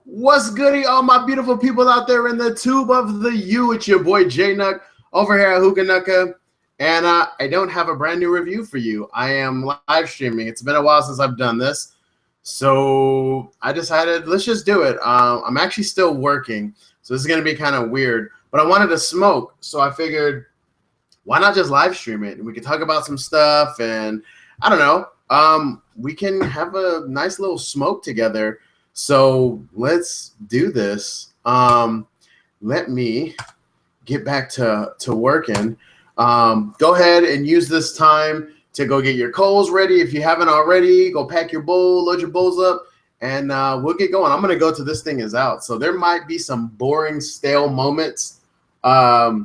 What's goody, all my beautiful people out there in the tube of the U? It's your boy JNuc over here at Hookah, and I don't have a brand new review for you. I am live streaming. It's been a while since I've done this, so I decided let's just do it. I'm actually still working, so this is gonna be kind of weird, but I wanted to smoke, so I figured why not just live stream it? We could talk about some stuff, and I don't know. We can have a nice little smoke together. So let's do this. Let me get back to working. Go ahead and use this time to go get your coals ready. If you haven't already, go pack your bowl, load your bowls up, and we'll get going. I'm going to go till this thing is out. So there might be some boring, stale moments. Yeah,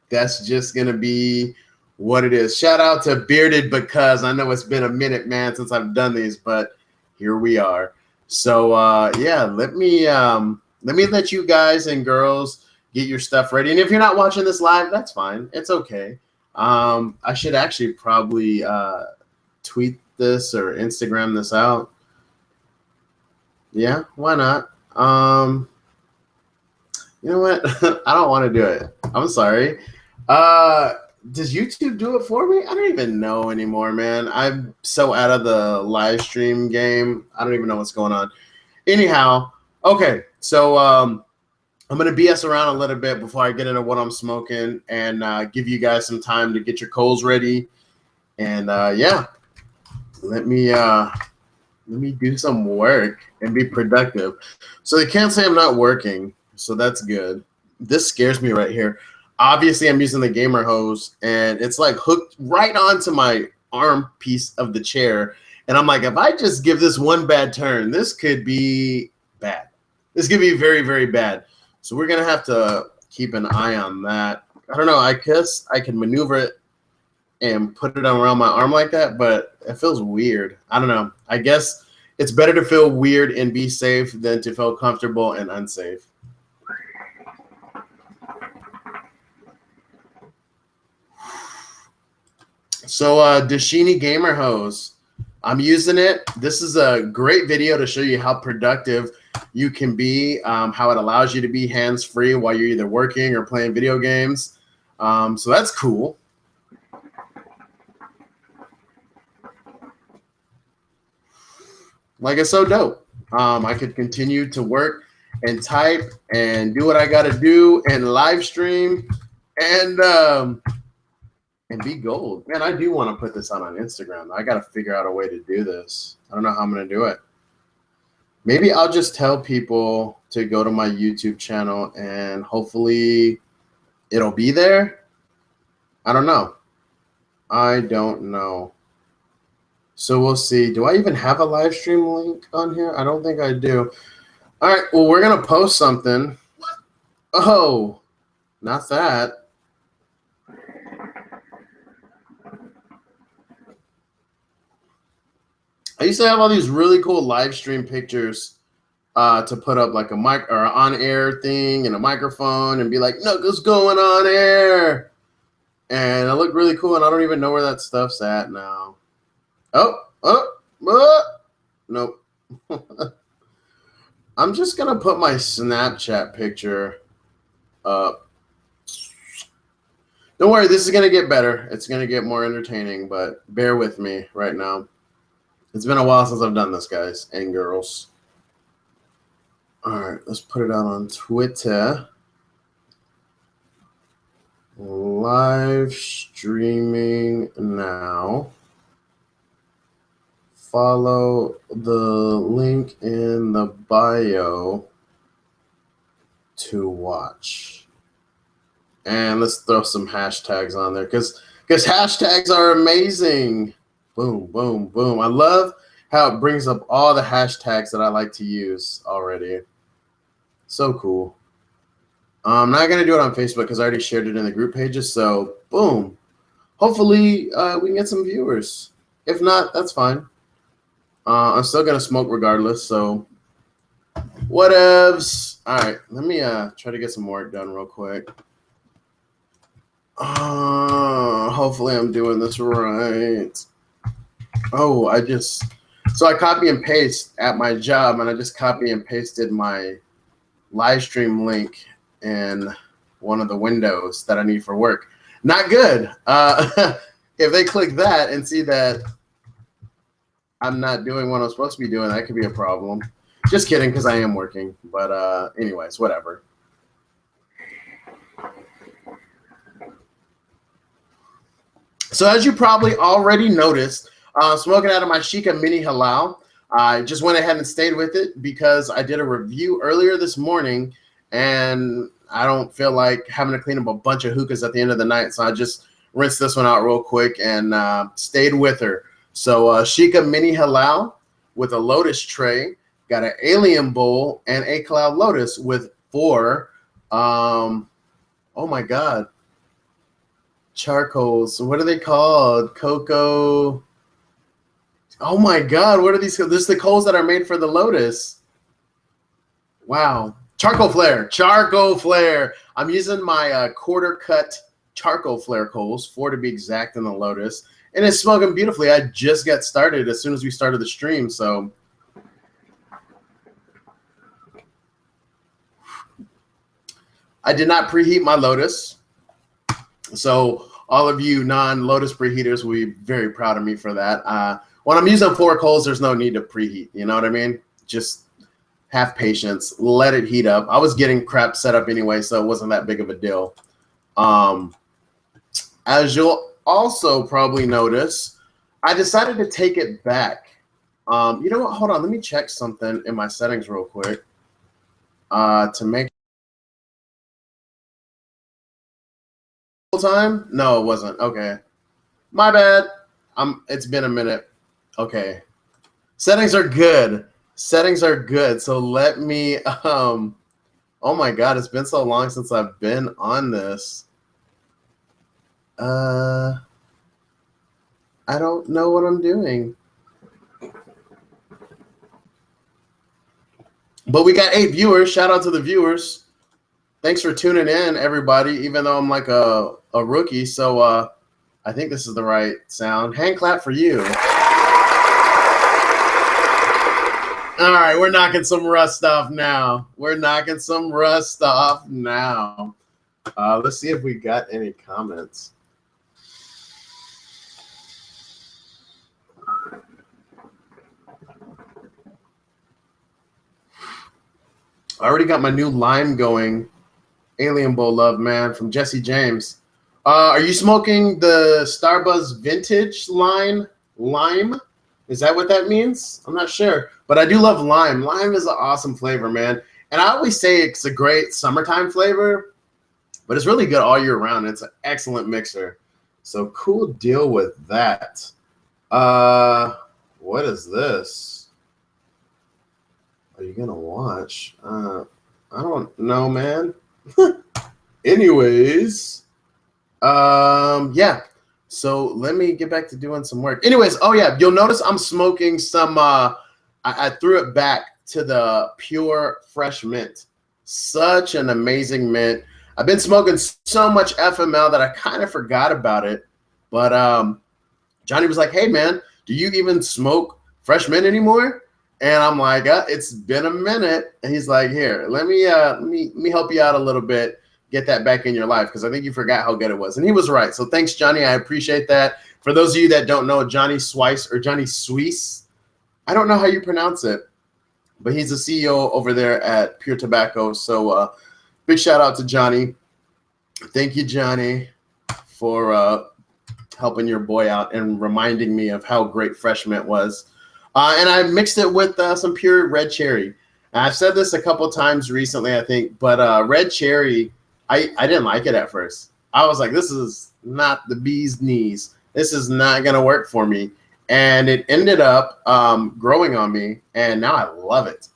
that's just going to be what it is. Shout out to Bearded because I know it's been a minute, man, since I've done these, but here we are. So yeah, let me let you guys and girls get your stuff ready. And if you're not watching this live, that's fine. It's okay. I should actually probably tweet this or Instagram this out. Yeah, why not? You know what? I don't want to do it. I'm sorry. Does YouTube do it for me? I don't even know anymore, man. I'm so out of the live stream game. I don't even know what's going on. Anyhow, okay. So I'm going to BS around a little bit before I get into what I'm smoking and give you guys some time to get your coals ready. And yeah, let me do some work and be productive. So they can't say I'm not working, so that's good. This scares me right here. Obviously, I'm using the gamer hose, and it's like hooked right onto my arm piece of the chair. And I'm like, if I just give this one bad turn, this could be bad. This could be very, very bad. So we're going to have to keep an eye on that. I don't know. I guess I can maneuver it and put it around my arm like that, but it feels weird. I don't know. I guess it's better to feel weird and be safe than to feel comfortable and unsafe. So Dashini Gamer Hose, I'm using it. This is a great video to show you how productive you can be, how it allows you to be hands-free while you're either working or playing video games. So that's cool. Like, it's so dope. I could continue to work and type and do what I got to do and live stream and be gold. Man, I do want to put this out on Instagram. I got to figure out a way to do this. I don't know how I'm going to do it. Maybe I'll just tell people to go to my YouTube channel and hopefully it'll be there. I don't know. I don't know. So we'll see. Do I even have a live stream link on here? I don't think I do. All right. Well, we're going to post something. Oh, not that. I used to have all these really cool live stream pictures to put up, like a mic or on-air thing and a microphone and be like, "Knuckles going on air," and it looked really cool. And I don't even know where that stuff's at now. Nope. I'm just gonna put my Snapchat picture up. Don't worry, this is gonna get better. It's gonna get more entertaining, but bear with me right now. It's been a while since I've done this, guys and girls. All right, let's put it out on Twitter. Live streaming now. Follow the link in the bio to watch. And let's throw some hashtags on there because hashtags are amazing. Boom, boom, boom. I love how it brings up all the hashtags that I like to use already. So cool. I'm not going to do it on Facebook because I already shared it in the group pages. So, boom. Hopefully, we can get some viewers. If not, that's fine. I'm still going to smoke regardless. So, whatevs. All right. Let me try to get some work done real quick. Hopefully, I'm doing this right. Oh, I just So I copy and paste at my job, and I just copy and pasted my live stream link in one of the windows that I need for work. Not good. If they click that and see that I'm not doing what I'm supposed to be doing, that could be a problem. Just kidding, because I am working. But anyways, whatever. So as you probably already noticed, smoking out of my Sheikah Mini Halal. I just went ahead and stayed with it because I did a review earlier this morning, and I don't feel like having to clean up a bunch of hookahs at the end of the night. So I just rinsed this one out real quick and stayed with her. So Sheikah Mini Halal with a lotus tray, got an alien bowl, and a cloud lotus with 4, oh my God, charcoals. What are they called? Cocoa. Oh my God, what are these? This is the coals that are made for the lotus. Wow. Charcoal flare. Charcoal flare. I'm using my quarter cut charcoal flare coals, 4 to be exact, in the lotus. And it's smoking beautifully. I just got started as soon as we started the stream. So I did not preheat my lotus. So all of you non-lotus preheaters will be very proud of me for that. When I'm using 4 coals, there's no need to preheat. You know what I mean? Just have patience. Let it heat up. I was getting crap set up anyway, so it wasn't that big of a deal. As you'll also probably notice, I decided to take it back. You know what? Hold on. Let me check something in my settings real quick to make time. No, it wasn't. Okay, my bad. It's been a minute. Okay, settings are good. Settings are good. So let me. Oh my God, it's been so long since I've been on this. I don't know what I'm doing. But we got 8 viewers. Shout out to the viewers. Thanks for tuning in, everybody, even though I'm like a rookie. So I think this is the right sound. Hand clap for you. All right, we're knocking some rust off now. We're knocking some rust off now. Let's see if we got any comments. I already got my new lime going. Alien Bowl love, man, from Jesse James. Are you smoking the Starbuzz Vintage line lime? Is that what that means? I'm not sure, but I do love lime. Lime is an awesome flavor, man. And I always say it's a great summertime flavor, but it's really good all year round. It's an excellent mixer. So cool deal with that. What is this? Are you gonna watch? I don't know, man. Anyways, yeah. So let me get back to doing some work. Anyways, oh yeah, you'll notice I'm smoking some. I threw it back to the pure fresh mint. Such an amazing mint. I've been smoking so much FML that I kind of forgot about it. But Johnny was like, "Hey man, do you even smoke fresh mint anymore?" And I'm like, "It's been a minute." And he's like, "Here, let me help you out a little bit. Get that back in your life, because I think you forgot how good it was." And he was right. So thanks, Johnny. I appreciate that. For those of you that don't know, Johnny Swice or Johnny Suisse, I don't know how you pronounce it, but he's the CEO over there at Pure Tobacco. So big shout out to Johnny. Thank you, Johnny, for helping your boy out and reminding me of how great fresh mint was. And I mixed it with some pure red cherry. And I've said this a couple times recently, I think, but red cherry, I didn't like it at first. I was like, this is not the bee's knees. This is not going to work for me. And it ended up growing on me, and now I love it.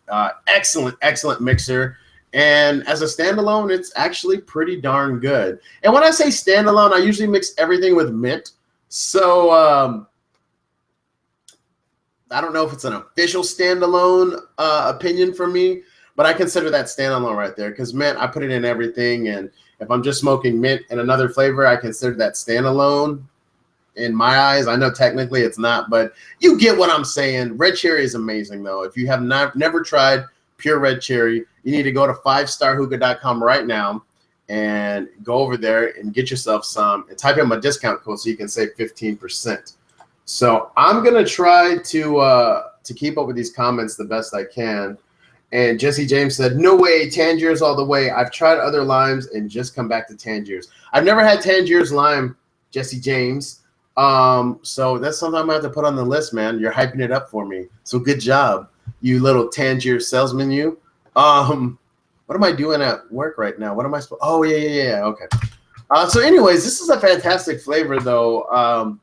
Excellent, excellent mixer. And as a standalone, it's actually pretty darn good. And when I say standalone, I usually mix everything with mint. So I don't know if it's an official standalone opinion for me, but I consider that standalone right there, because mint, I put it in everything. And if I'm just smoking mint and another flavor, I consider that standalone. in my eyes. I know technically it's not, but you get what I'm saying. Red cherry is amazing, though. If you have never tried pure red cherry, you need to go to 5starhookah.com right now and go over there and get yourself some and type in my discount code so you can save 15%. So I'm going to try to keep up with these comments the best I can. And Jesse James said, no way, Tangier's all the way. I've tried other limes and just come back to Tangier's. I've never had Tangier's lime, Jesse James. So that's something I'm going to have to put on the list, man. You're hyping it up for me. So good job, you little Tangier salesman, you. What am I doing at work right now? What am I supposed? Oh, yeah. Okay. So anyways, this is a fantastic flavor, though.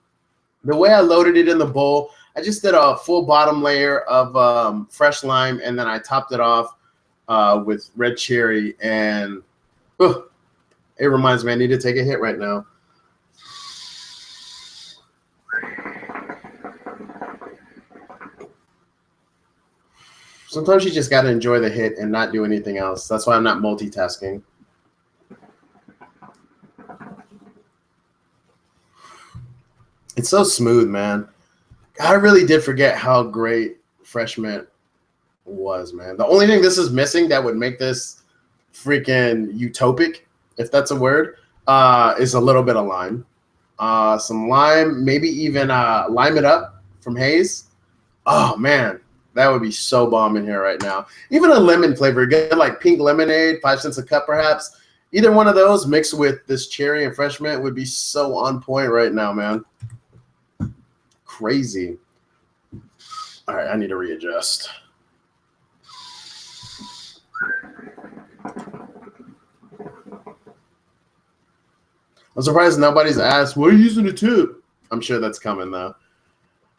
The way I loaded it in the bowl, I just did a full bottom layer of fresh lime, and then I topped it off with red cherry. And it reminds me I need to take a hit right now. Sometimes you just got to enjoy the hit and not do anything else. That's why I'm not multitasking. It's so smooth, man. I really did forget how great Fresh Mint was, man. The only thing this is missing that would make this freaking utopic, if that's a word, is a little bit of lime. Some lime, maybe even Lime It Up from Haze. Oh, man. That would be so bomb in here right now. Even a lemon flavor, good like pink lemonade, 5 cents a cup perhaps. Either one of those mixed with this cherry and Fresh Mint would be so on point right now, man. Crazy. All right, I need to readjust. I'm surprised nobody's asked, what are you using a tip? I'm sure that's coming, though.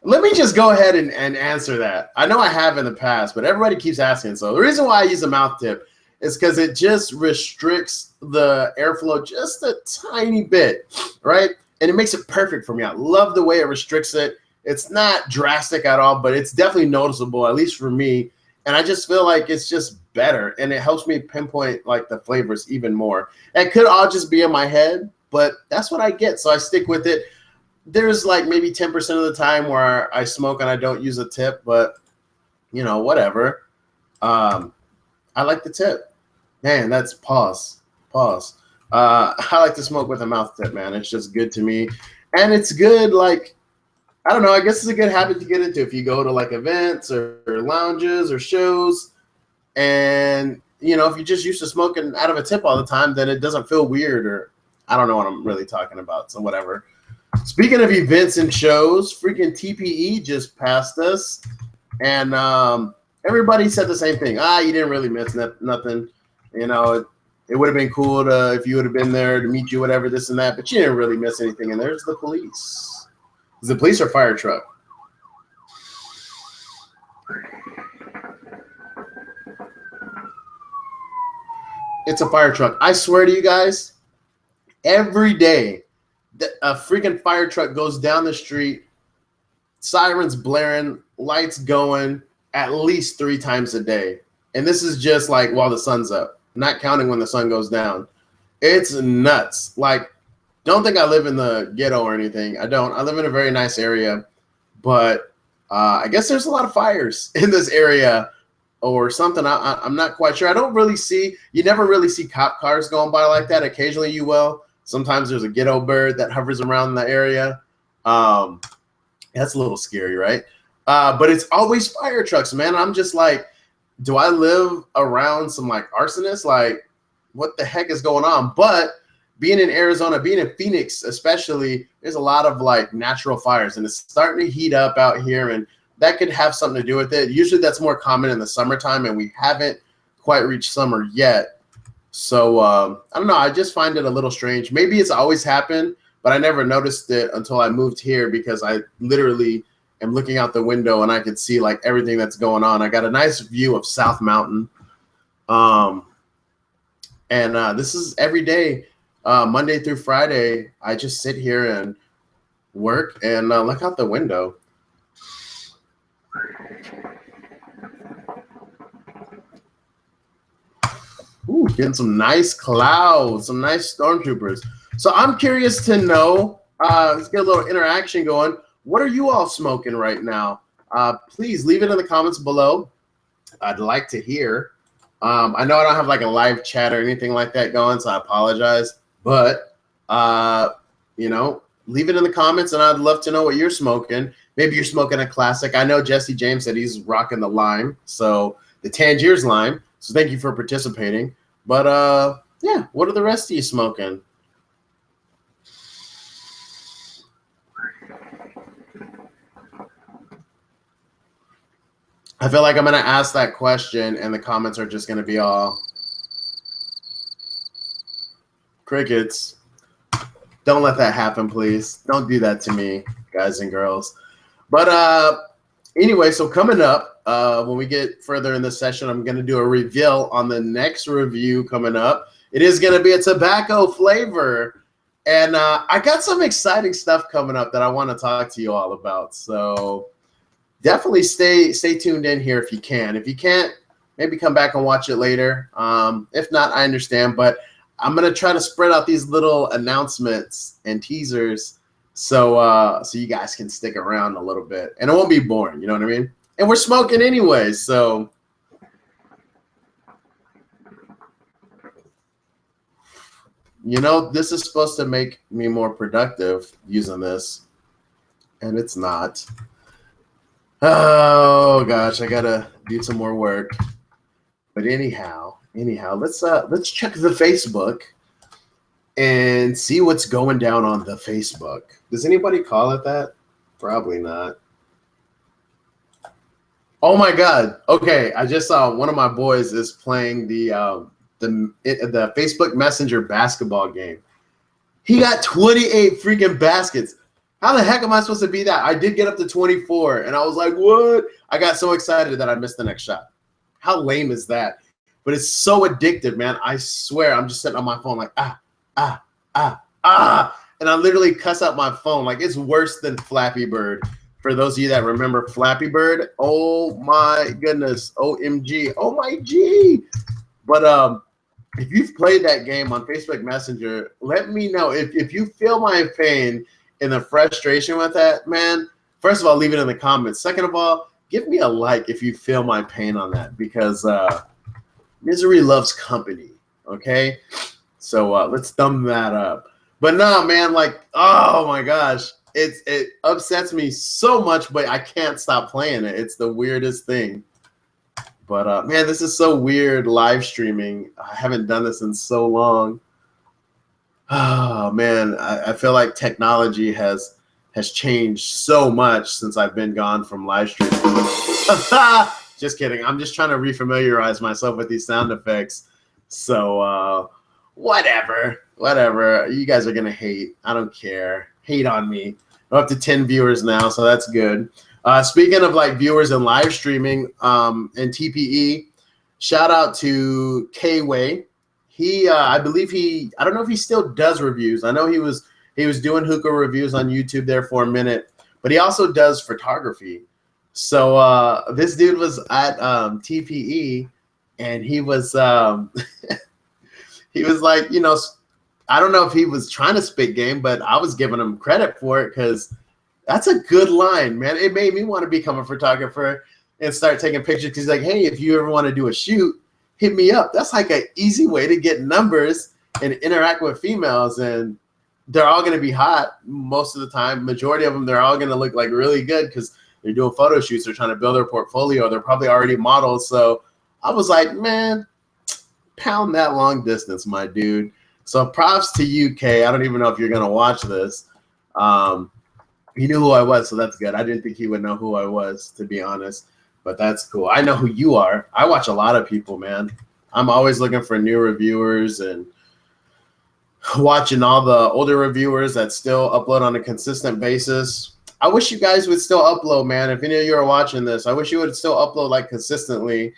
Let me just go ahead and answer that. I know I have in the past, but everybody keeps asking. So the reason why I use a mouth tip is because it just restricts the airflow just a tiny bit, right? And it makes it perfect for me. I love the way it restricts it. It's not drastic at all, but it's definitely noticeable, at least for me. And I just feel like it's just better, and it helps me pinpoint like the flavors even more. It could all just be in my head, but that's what I get, so I stick with it. There's like maybe 10% of the time where I smoke and I don't use a tip, but you know, whatever. I like the tip. Man, that's pause. I like to smoke with a mouth tip, man. It's just good to me. And it's good, like, I don't know, I guess it's a good habit to get into if you go to like events or lounges or shows. And, you know, if you're just used to smoking out of a tip all the time, then it doesn't feel weird, or I don't know what I'm really talking about. So whatever. Speaking of events and shows, freaking TPE just passed us, and everybody said the same thing. You didn't really miss nothing. You know, it would have been cool if you would have been there to meet you, whatever, this and that, but you didn't really miss anything. And there's the police. Is the police or fire truck? It's a fire truck. I swear to you guys, every day, a freaking fire truck goes down the street, sirens blaring, lights going at least 3 times a day. And this is just like while the sun's up, not counting when the sun goes down. It's nuts. Like, don't think I live in the ghetto or anything. I don't. I live in a very nice area, but I guess there's a lot of fires in this area or something. I'm not quite sure. I don't really see, you never really see cop cars going by like that. Occasionally you will. Sometimes there's a ghetto bird that hovers around the area. That's a little scary, right? But it's always fire trucks, man. I'm just like, do I live around some like arsonists? Like, what the heck is going on? But being in Arizona, being in Phoenix especially, there's a lot of like natural fires, and it's starting to heat up out here, and that could have something to do with it. Usually that's more common in the summertime, and we haven't quite reached summer yet. So I don't know. I just find it a little strange. Maybe it's always happened, but I never noticed it until I moved here, because I literally am looking out the window and I could see like everything that's going on. I got a nice view of South Mountain. This is every day, Monday through Friday. I just sit here and work and look out the window. Ooh, getting some nice clouds, some nice stormtroopers. So I'm curious to know Let's get a little interaction going. What are you all smoking right now? Please leave it in the comments below. I'd like to hear. I know I don't have like a live chat or anything like that going, so I apologize. But, you know, leave it in the comments, and I'd love to know what you're smoking. Maybe you're smoking a classic. I know Jesse James said he's rocking the lime, so the Tangiers lime. So thank you for participating. But, yeah, what are the rest of you smoking? I feel like I'm going to ask that question, and the comments are just going to be all crickets. Don't let that happen, please. Don't do that to me, guys and girls. But anyway, so coming up, when we get further in the session, I'm going to do a reveal on the next review coming up. It is going to be a tobacco flavor. And I got some exciting stuff coming up that I want to talk to you all about. So definitely stay tuned in here if you can. If you can't, maybe come back and watch it later. If not, I understand. But I'm going to try to spread out these little announcements and teasers so you guys can stick around a little bit. And it won't be boring, you know what I mean? And we're smoking anyway, so. You know, this is supposed to make me more productive using this, and it's not. Oh gosh, I gotta do some more work. But anyhow, let's check the Facebook and see what's going down on the Facebook. Does anybody call it that? Probably not. Oh my God. Okay, I just saw one of my boys is playing the Facebook Messenger basketball game. He got 28 freaking baskets. How the heck am I supposed to be that? I did get up to 24, and I was like, what? I got so excited that I missed the next shot. How lame is that? But it's so addictive, man. I swear, I'm just sitting on my phone like, and I literally cuss out my phone. Like, it's worse than Flappy Bird. For those of you that remember Flappy Bird, oh my goodness, OMG, oh my G. But if you've played that game on Facebook Messenger, let me know. If you feel my pain and the frustration with that, man, first of all, leave it in the comments. Second of all, give me a like if you feel my pain on that, because misery loves company, okay? So let's thumb that up. But no, man, like, oh my gosh, it upsets me so much, but I can't stop playing it. It's the weirdest thing. But man, this is so weird live streaming. I haven't done this in so long. Oh man, I feel like technology has changed so much since I've been gone from live streaming. Just kidding. I'm just trying to refamiliarize myself with these sound effects. So whatever. You guys are gonna hate. I don't care. Hate on me. I'm up to 10 viewers now, so that's good. Speaking of like viewers and live streaming and TPE, shout out to K-Way. He, I believe I don't know if he still does reviews. I know he was doing hookah reviews on YouTube there for a minute, but he also does photography. So this dude was at TPE, and he was he was like, you know, I don't know if he was trying to spit game, but I was giving him credit for it because that's a good line, man. It made me want to become a photographer and start taking pictures, because he's like, hey, if you ever want to do a shoot, hit me up. That's like an easy way to get numbers and interact with females, and they're all going to be hot most of the time. Majority of them, they're all going to look like really good because they're doing photo shoots. They're trying to build their portfolio. They're probably already models. So I was like, man, pound that long distance, my dude. So props to you, Kay. I don't even know if you're going to watch this. He knew who I was, so that's good. I didn't think he would know who I was, to be honest, but that's cool. I know who you are. I watch a lot of people, man. I'm always looking for new reviewers and watching all the older reviewers that still upload on a consistent basis. I wish you guys would still upload, man. If any of you are watching this, I wish you would still upload like consistently.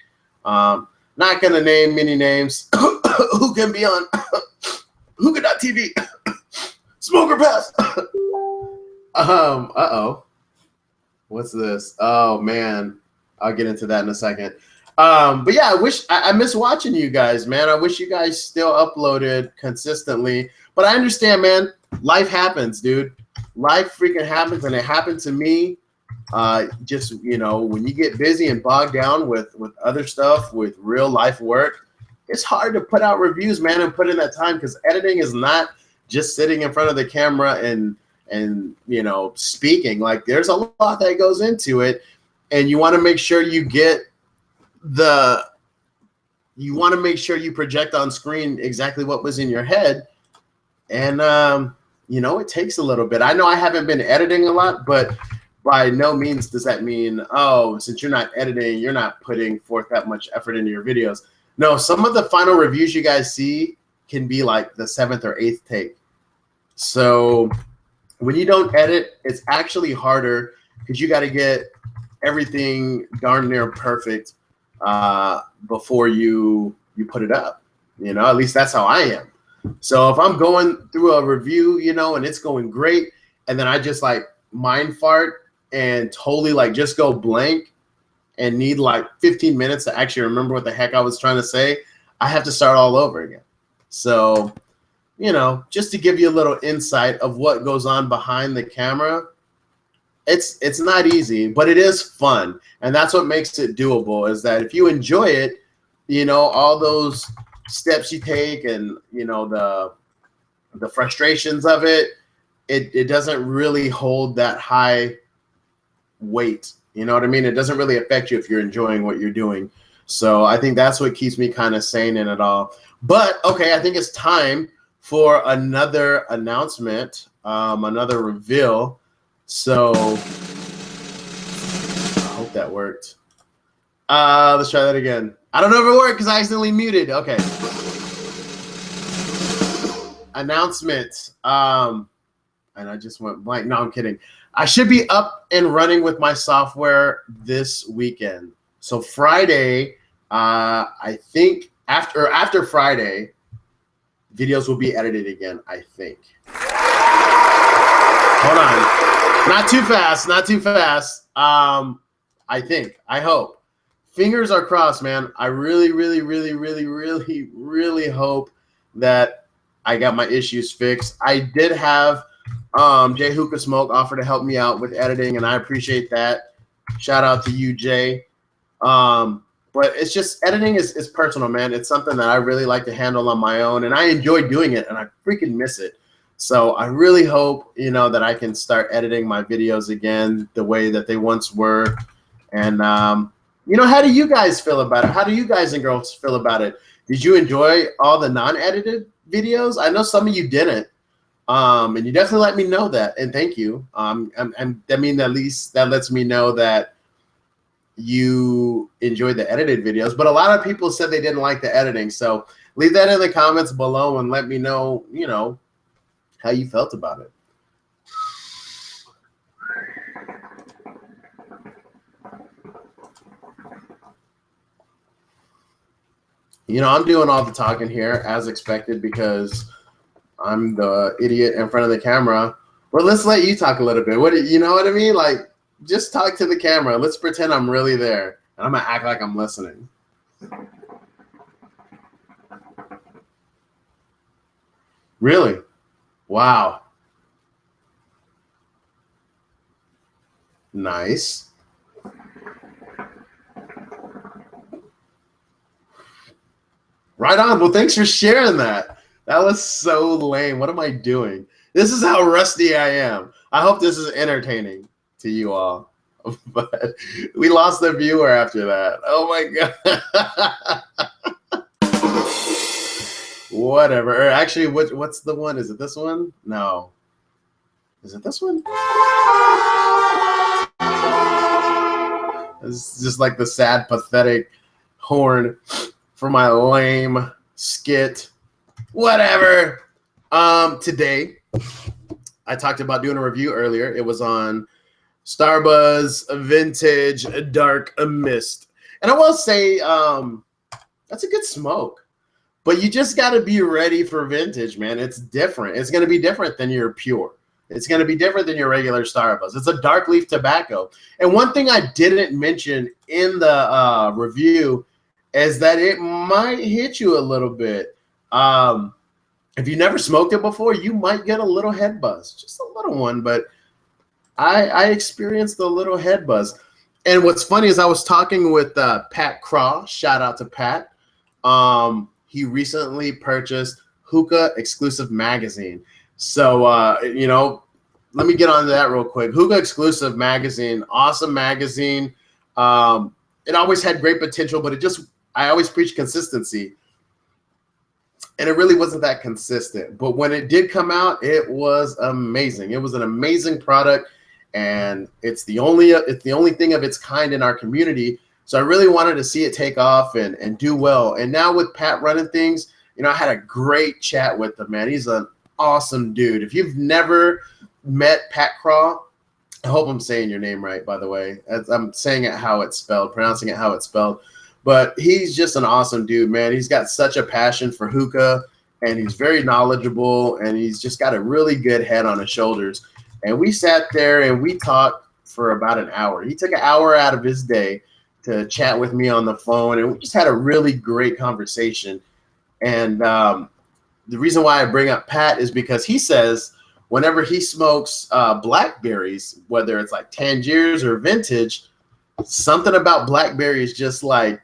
Not going to name many names. Who can be on Hookah.tv? Smoker Pass. Uh-oh. What's this? Oh, man. I'll get into that in a second. But yeah, I miss watching you guys, man. I wish you guys still uploaded consistently. But I understand, man. Life happens, dude. life freaking happens, and it happened to me. Just, you know, when you get busy and bogged down with other stuff, with real life work, it's hard to put out reviews, man, and put in that time, because editing is not just sitting in front of the camera and you know, speaking. Like, there's a lot that goes into it, and you want to make sure you get you want to make sure you project on screen exactly what was in your head. And you know, it takes a little bit. I know I haven't been editing a lot, but by no means does that mean, oh, since you're not editing, you're not putting forth that much effort into your videos. No, some of the final reviews you guys see can be like the 7th or 8th take. So when you don't edit, it's actually harder, because you got to get everything darn near perfect before you put it up. You know, at least that's how I am. So if I'm going through a review, you know, and it's going great, and then I just like mind fart and totally like just go blank and need like 15 minutes to actually remember what the heck I was trying to say, I have to start all over again. So, you know, just to give you a little insight of what goes on behind the camera, it's not easy, but it is fun. And that's what makes it doable, is that if you enjoy it, you know, all those steps you take and, you know, the frustrations of it, it doesn't really hold that high weight. You know what I mean? It doesn't really affect you if you're enjoying what you're doing. So I think that's what keeps me kind of sane in it all. But okay, I think it's time for another announcement, another reveal. So I hope that worked. Let's try that again. I don't know if it worked because I accidentally muted. Okay. Announcement. And I just went blank. No, I'm kidding. I should be up and running with my software this weekend. So Friday, I think after Friday, videos will be edited again, I think. Hold on. Not too fast, not too fast. I think, I hope. Fingers are crossed, man. I really, really, really, really, really, really hope that I got my issues fixed. I did have JNuc Smoke offer to help me out with editing, and I appreciate that. Shout out to you, Jay. But it's just, editing is personal, man. It's something that I really like to handle on my own, and I enjoy doing it, and I freaking miss it. So I really hope, you know, that I can start editing my videos again the way that they once were. And you know, how do you guys feel about it? How do you guys and girls feel about it? Did you enjoy all the non-edited videos? I know some of you didn't. And you definitely let me know that, and thank you. I mean, at least that lets me know that you enjoyed the edited videos, but a lot of people said they didn't like the editing. So leave that in the comments below and let me know, you know, how you felt about it. You know, I'm doing all the talking here as expected because I'm the idiot in front of the camera. Well, let's let you talk a little bit. You know what I mean? Like, just talk to the camera. Let's pretend I'm really there, and I'm gonna act like I'm listening. Really? Wow. Nice. Right on. Well, thanks for sharing that. That was so lame. What am I doing? This is how rusty I am. I hope this is entertaining to you all. But we lost the viewer after that. Oh my God. Whatever. Or actually, what's the one? Is it this one? No. Is it this one? It's just like the sad, pathetic horn for my lame skit. Whatever. Today, I talked about doing a review earlier. It was on Starbuzz Vintage Dark Mist. And I will say, that's a good smoke. But you just got to be ready for vintage, man. It's different. It's going to be different than your pure. It's going to be different than your regular Starbuzz. It's a dark leaf tobacco. And one thing I didn't mention in the review is that it might hit you a little bit. if you never smoked it before, you might get a little head buzz, just a little one. But I experienced a little head buzz. And what's funny is I was talking with Pat Craw. Shout out to Pat. He recently purchased Hookah Exclusive Magazine. So, let me get on to that real quick. Hookah Exclusive Magazine, awesome magazine. It always had great potential, but I always preach consistency. And it really wasn't that consistent. But when it did come out, it was amazing. It was an amazing product, and it's the only thing of its kind in our community. So I really wanted to see it take off and do well. And now with Pat running things, I had a great chat with him, man. He's an awesome dude. If you've never met Pat Craw, I hope I'm saying your name right, by the way. I'm saying it how it's spelled, pronouncing it how it's spelled. But he's just an awesome dude, man. He's got such a passion for hookah, and he's very knowledgeable, and he's just got a really good head on his shoulders. And we sat there and we talked for about an hour. He took an hour out of his day to chat with me on the phone, and we just had a really great conversation. And the reason why I bring up Pat is because he says whenever he smokes blackberries, whether it's like Tangiers or vintage, something about blackberries just like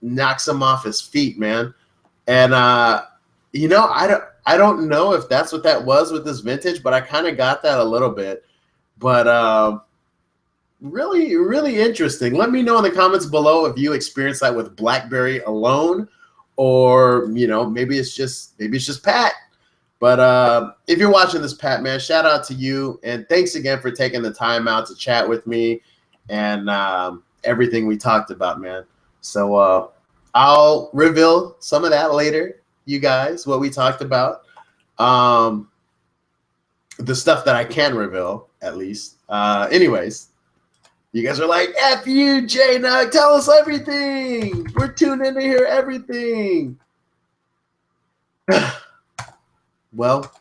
knocks him off his feet, man. And I don't know if that's what that was with this vintage, but I kind of got that a little bit. But really, really interesting. Let me know in the comments below if you experienced that with blackberry alone, or maybe it's just Pat. But if you're watching this, Pat, man, shout out to you, and thanks again for taking the time out to chat with me and everything we talked about, man. So I'll reveal some of that later, you guys, what we talked about. The stuff that I can reveal, at least. Anyways, you guys are like, F you, JNuc, tell us everything. We're tuned in to hear everything. Well,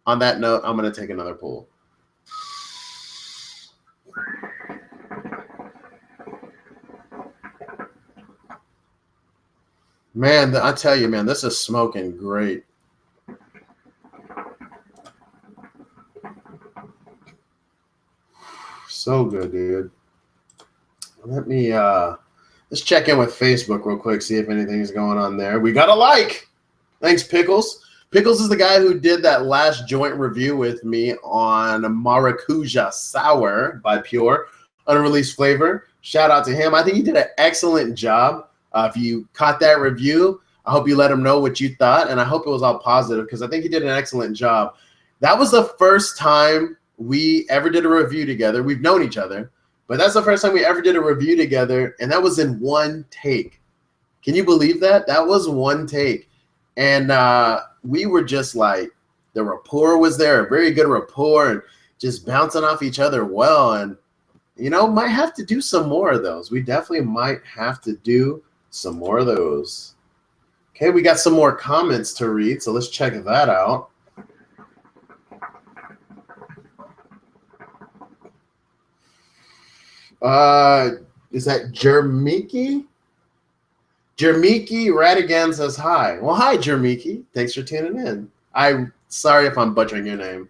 on that note, I'm going to take another pull. Man, I tell you, man, this is smoking great. So good, dude. Let me let's check in with Facebook real quick, see if anything's going on there. We got a like. Thanks, Pickles. Pickles is the guy who did that last joint review with me on Maracuja Sour by Pure, unreleased flavor. Shout out to him. I think he did an excellent job. If you caught that review, I hope you let him know what you thought, and I hope it was all positive because I think he did an excellent job. That was the first time we ever did a review together. We've known each other, but that's the first time we ever did a review together, and that was in one take. Can you believe that? That was one take. And we were just like, the rapport was there, a very good rapport, and just bouncing off each other well. And, might have to do some more of those. We definitely might have to do some more of those. Okay, we got some more comments to read, so let's check that out. Is that Jermiki? Jermiki Radigan says hi. Well, hi, Jermiki. Thanks for tuning in. I'm sorry if I'm butchering your name.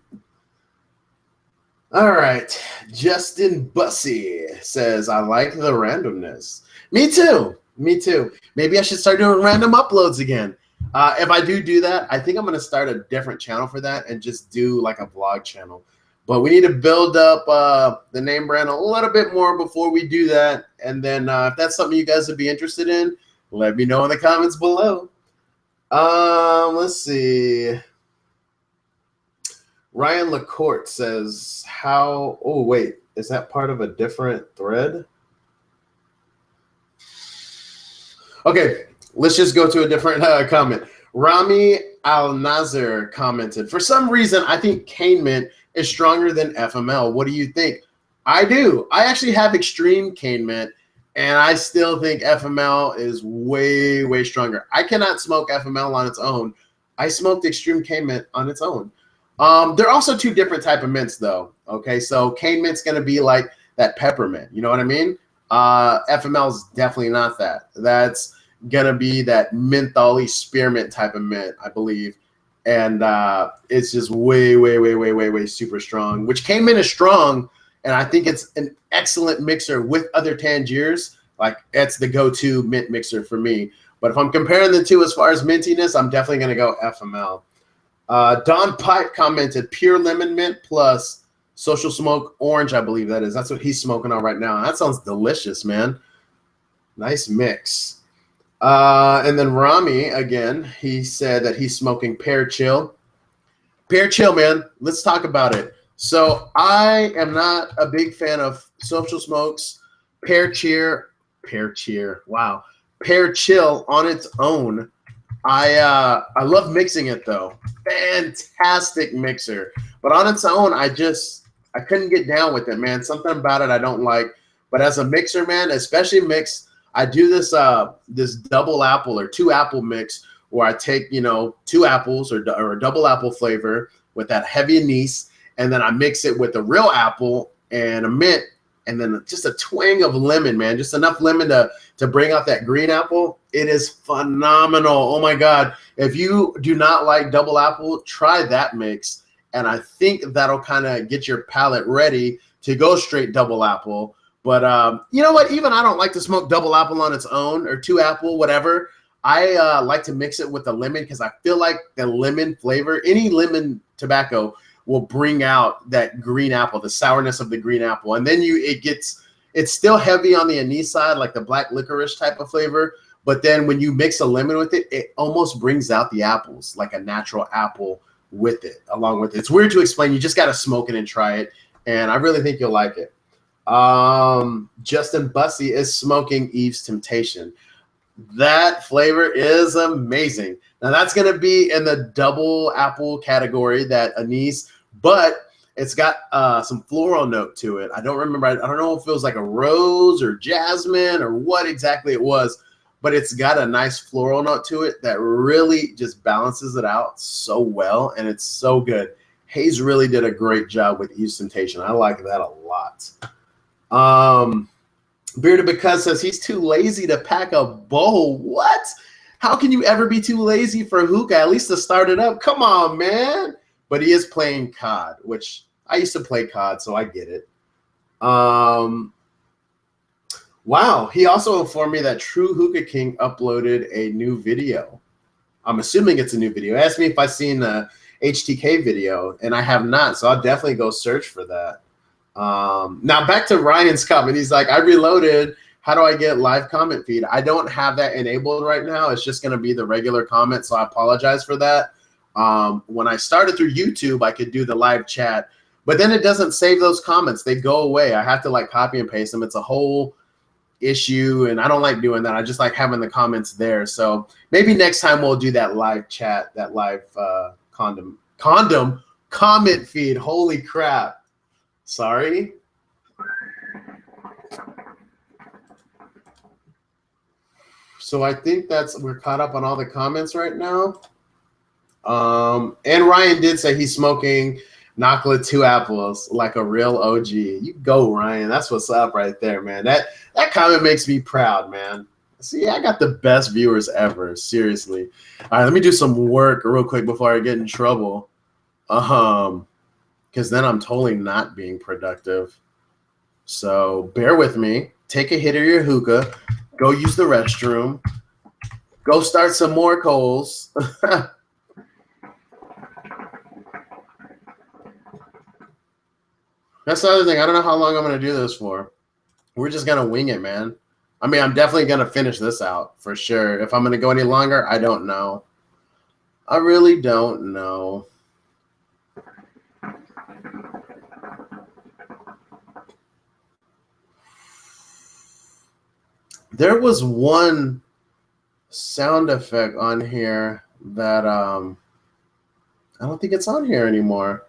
All right. Justin Bussy says, I like the randomness. Me too. Me too. Maybe I should start doing random uploads again. If I do that, I think I'm going to start a different channel for that and just do like a vlog channel. But we need to build up the name brand a little bit more before we do that. And then if that's something you guys would be interested in, let me know in the comments below. Let's see. Ryan LaCourte says, how... Oh, wait. Is that part of a different thread? Okay, let's just go to a different comment. Rami Al-Nazir commented, for some reason, I think cane mint is stronger than FML. What do you think? I do. I actually have extreme cane mint, and I still think FML is way, way stronger. I cannot smoke FML on its own. I smoked extreme cane mint on its own. There are also two different type of mints, though. Okay, so cane mint's going to be like that peppermint. You know what I mean? FML is definitely not that. That's going to be that mentholy spearmint type of mint, I believe. and it's just way super strong, which came in as strong, and I think it's an excellent mixer with other Tangiers. Like, it's the go-to mint mixer for me. But if I'm comparing the two as far as mintiness, I'm definitely going to go FML. Don Pipe commented pure lemon mint plus social smoke orange, I believe that is. That's what he's smoking on right now. That sounds delicious, man. Nice mix. And then Rami, again, he said that he's smoking Pear Chill. Pear Chill, man. Let's talk about it. So I am not a big fan of social smokes. Pear Chill on its own. I love mixing it though. Fantastic mixer. But on its own, I couldn't get down with it, man. Something about it I don't like. But as a mixer, man, especially mix, I do this this double apple or 2 apple mix where I take, 2 apples or a double apple flavor with that heavy anise, and then I mix it with a real apple and a mint, and then just a twang of lemon, man. Just enough lemon to bring out that green apple. It is phenomenal. Oh my God. If you do not like double apple, try that mix. And I think that'll kind of get your palate ready to go straight double apple. But you know what? Even I don't like to smoke double apple on its own or 2 apple, whatever. I like to mix it with the lemon because I feel like the lemon flavor, any lemon tobacco will bring out that green apple, the sourness of the green apple. And then it's still heavy on the anise side, like the black licorice type of flavor. But then when you mix a lemon with it, it almost brings out the apples, like a natural apple with it, along with it. It's weird to explain. You just got to smoke it and try it. And I really think you'll like it. Justin Bussey is smoking Eve's Temptation. That flavor is amazing. Now that's going to be in the double apple category, that anise, but it's got some floral note to it. I don't remember. I don't know if it was like a rose or jasmine or what exactly it was, but it's got a nice floral note to it that really just balances it out so well, and it's so good. Hayes really did a great job with Eve's Temptation. I like that a lot. Bearded Because says he's too lazy to pack a bowl. What? How can you ever be too lazy for hookah? At least to start it up. Come on, man. But he is playing COD, which I used to play COD, so I get it. Wow. He also informed me that True Hookah King uploaded a new video. I'm assuming it's a new video. He asked me if I've seen the HTK video, and I have not, so I'll definitely go search for that. Now back to Ryan's comment. He's like, I reloaded. How do I get live comment feed? I don't have that enabled right now. It's just going to be the regular comment, so I apologize for that. When I started through YouTube, I could do the live chat, but then it doesn't save those comments. They go away. I have to like copy and paste them. It's a whole issue, and I don't like doing that. I just like having the comments there. So maybe next time we'll do that live chat, that live condom comment feed. Holy crap. Sorry. So I think we're caught up on all the comments right now. And Ryan did say he's smoking Nakla 2 apples like a real OG. You go, Ryan. That's what's up right there, man. That comment makes me proud, man. See, I got the best viewers ever. Seriously. All right, let me do some work real quick before I get in trouble. Because then I'm totally not being productive. So bear with me. Take a hit of your hookah. Go use the restroom. Go start some more coals. That's the other thing. I don't know how long I'm going to do this for. We're just going to wing it, man. I mean, I'm definitely going to finish this out for sure. If I'm going to go any longer, I don't know. I really don't know. There was one sound effect on here that I don't think it's on here anymore.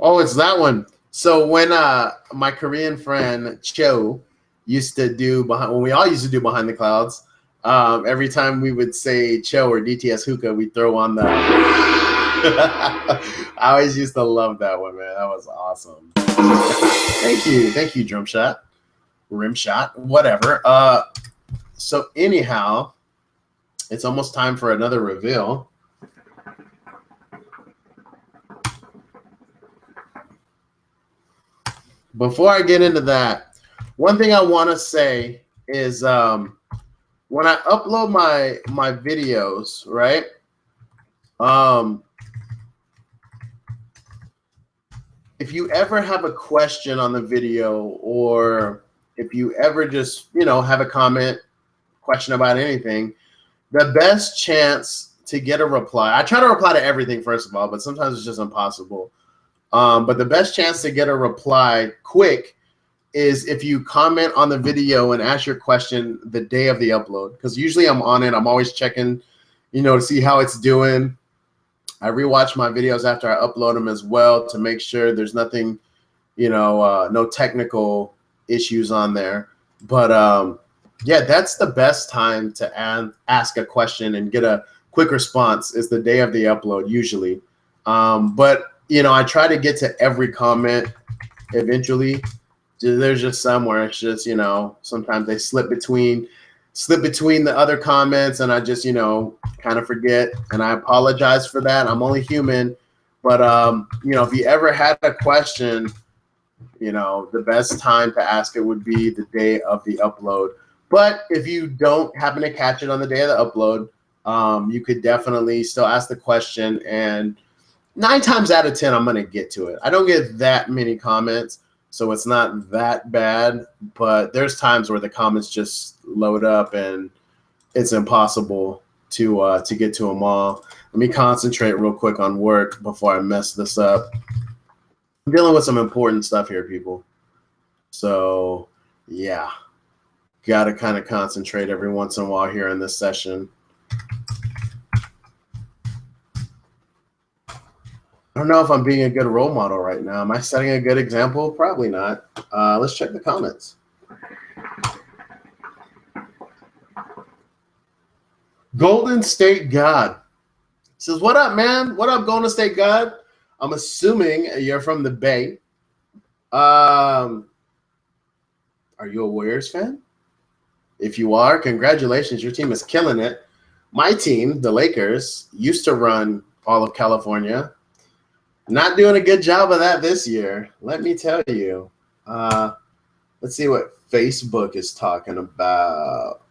Oh, it's that one. So when my Korean friend Cho used to do when we all used to do Behind the Clouds, every time we would say Cho or DTS Hookah, we'd throw on the I always used to love that one, man. That was awesome. Thank you, drum shot, rim shot, whatever. So anyhow, It's almost time for another reveal. Before I get into that, one thing I want to say is when I upload my videos, right? If you ever have a question on the video, or if you ever just, have a comment, question about anything, the best chance to get a reply, I try to reply to everything, first of all, but sometimes it's just impossible. But the best chance to get a reply quick is if you comment on the video and ask your question the day of the upload, because usually I'm on it. I'm always checking, to see how it's doing. I rewatch my videos after I upload them as well to make sure there's nothing, no technical issues on there. But yeah, that's the best time to ask a question and get a quick response, is the day of the upload usually. But I try to get to every comment eventually. There's just some where it's just, sometimes they slip between the other comments, and I just, kind of forget, and I apologize for that. I'm only human. But, if you ever had a question, the best time to ask it would be the day of the upload. But if you don't happen to catch it on the day of the upload, you could definitely still ask the question, and 9 times out of 10, I'm going to get to it. I don't get that many comments, so it's not that bad, but there's times where the comments just load up and it's impossible to get to them all. Let me concentrate real quick on work before I mess this up. I'm dealing with some important stuff here, people. So, yeah. Got to kind of concentrate every once in a while here in this session. I don't know if I'm being a good role model right now. Am I setting a good example? Probably not. Let's check the comments. Golden State God says, what up, man? What up, Golden State God? I'm assuming you're from the Bay. Are you a Warriors fan? If you are, congratulations. Your team is killing it. My team, the Lakers, used to run all of California. Not doing a good job of that this year, let me tell you. Let's see what Facebook is talking about.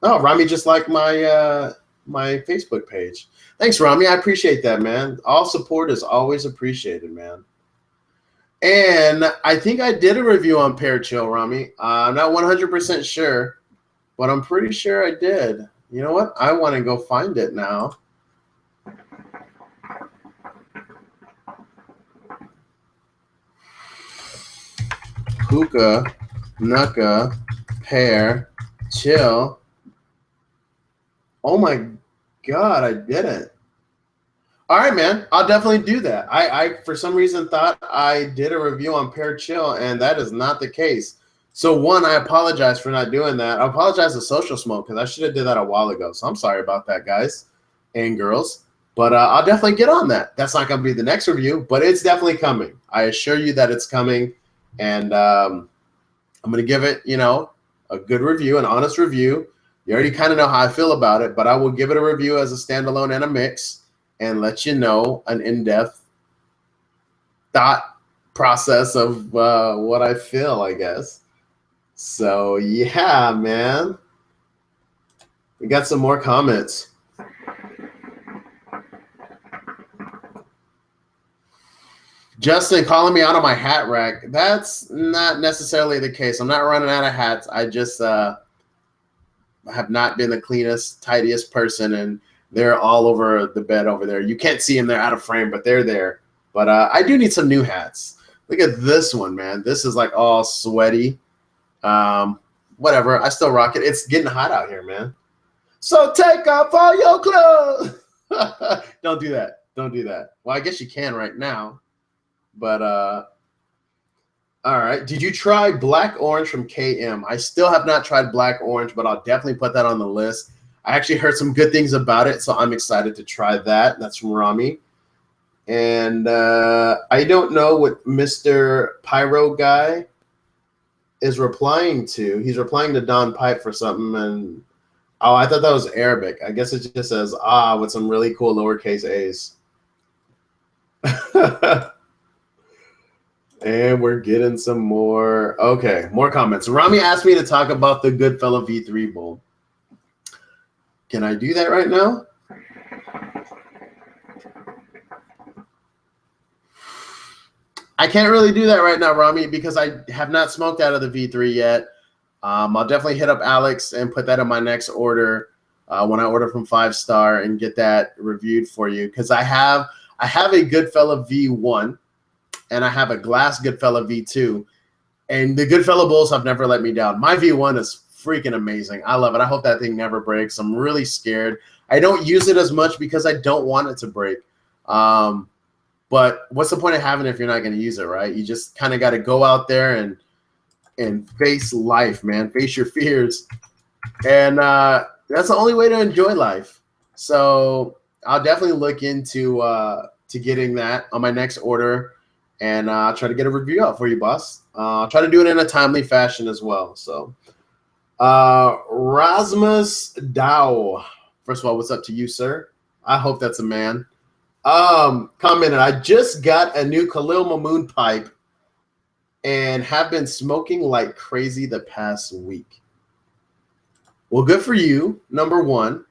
Oh, Rami just liked my my Facebook page. Thanks, Rami. I appreciate that, man. All support is always appreciated, man. And I think I did a review on Pear Chill, Rami. I'm not 100% sure, but I'm pretty sure I did. You know what? I want to go find it now. Hookah, Nucka, Pear, Chill. Oh my God, I didn't. All right, man. I'll definitely do that. I for some reason thought I did a review on Pear Chill, and that is not the case. So one, I apologize for not doing that. I apologize to Social Smoke because I should have did that a while ago. So I'm sorry about that, guys and girls. But I'll definitely get on that. That's not going to be the next review, but it's definitely coming. I assure you that it's coming. And I'm going to give it, a good review, an honest review. You already kind of know how I feel about it, but I will give it a review as a standalone and a mix and let you know an in-depth thought process of what I feel, I guess. So, yeah, man. We got some more comments. Justin calling me out on my hat rack. That's not necessarily the case. I'm not running out of hats. I just have not been the cleanest, tidiest person, and they're all over the bed over there. You can't see them. They're out of frame, but they're there. But I do need some new hats. Look at this one, man. This is like all sweaty. Whatever. I still rock it. It's getting hot out here, man. So take off all your clothes. Don't do that. Don't do that. Well, I guess you can right now. But, all right. Did you try Black Orange from KM? I still have not tried Black Orange, but I'll definitely put that on the list. I actually heard some good things about it, so I'm excited to try that. That's from Rami. And I don't know what Mr. Pyro guy is replying to. He's replying to Don Pipe for something, and Oh, I thought that was Arabic. I guess it just says with some really cool lowercase a's. And we're getting some more. Okay, more comments. Rami asked me to talk about the Goodfella V3 Bowl. Can I do that right now? I can't really do that right now, Rami, because I have not smoked out of the V3 yet. I'll definitely hit up Alex and put that in my next order when I order from 5 Star and get that reviewed for you, because I have a Goodfella V1 and I have a glass Goodfella V2, and the Goodfella Bowls have never let me down. My V1 is freaking amazing. I love it. I hope that thing never breaks. I'm really scared. I don't use it as much because I don't want it to break. But what's the point of having it if you're not going to use it, right? You just kind of got to go out there and face life, man. Face your fears. And that's the only way to enjoy life. So I'll definitely look into to getting that on my next order, and I'll try to get a review out for you, boss. I'll try to do it in a timely fashion as well. So Rasmus Dow. First of all, what's up to you, sir? I hope that's a man. Commented, I just got a new Khalil Mamoon pipe and have been smoking like crazy the past week. Well, good for you, number one.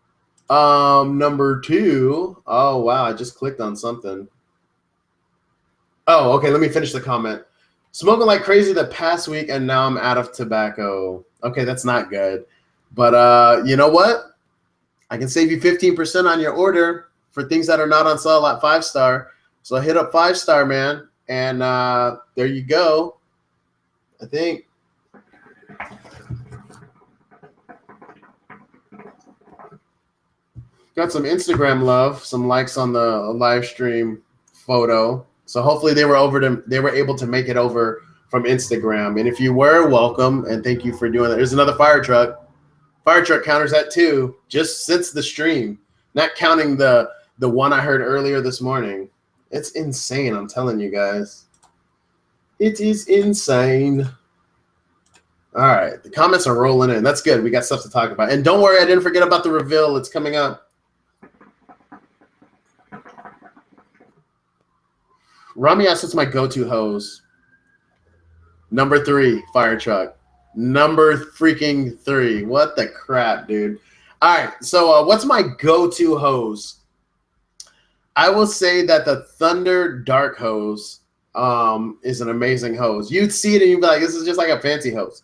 Number two, oh wow, I just clicked on something. Oh, okay, let me finish the comment. Smoking like crazy the past week and now I'm out of tobacco. Okay, that's not good. But you know what? I can save you 15% on your order for things that are not on sale at 5 Star. So hit up 5 Star, man. And there you go. I think. Got some Instagram love, some likes on the live stream photo. So hopefully they were able to make it over from Instagram. And if you were, welcome and thank you for doing that. There's another fire truck. Fire truck counters at 2 just since the stream, not counting the one I heard earlier this morning. It's insane, I'm telling you guys. It is insane. All right, the comments are rolling in. That's good. We got stuff to talk about. And don't worry, I didn't forget about the reveal. It's coming up. Rami asked what's my go-to hose. Number 3, fire truck. Number freaking 3. What the crap, dude. All right, so what's my go-to hose? I will say that the Thunder Dark hose is an amazing hose. You'd see it and you'd be like, this is just like a fancy hose.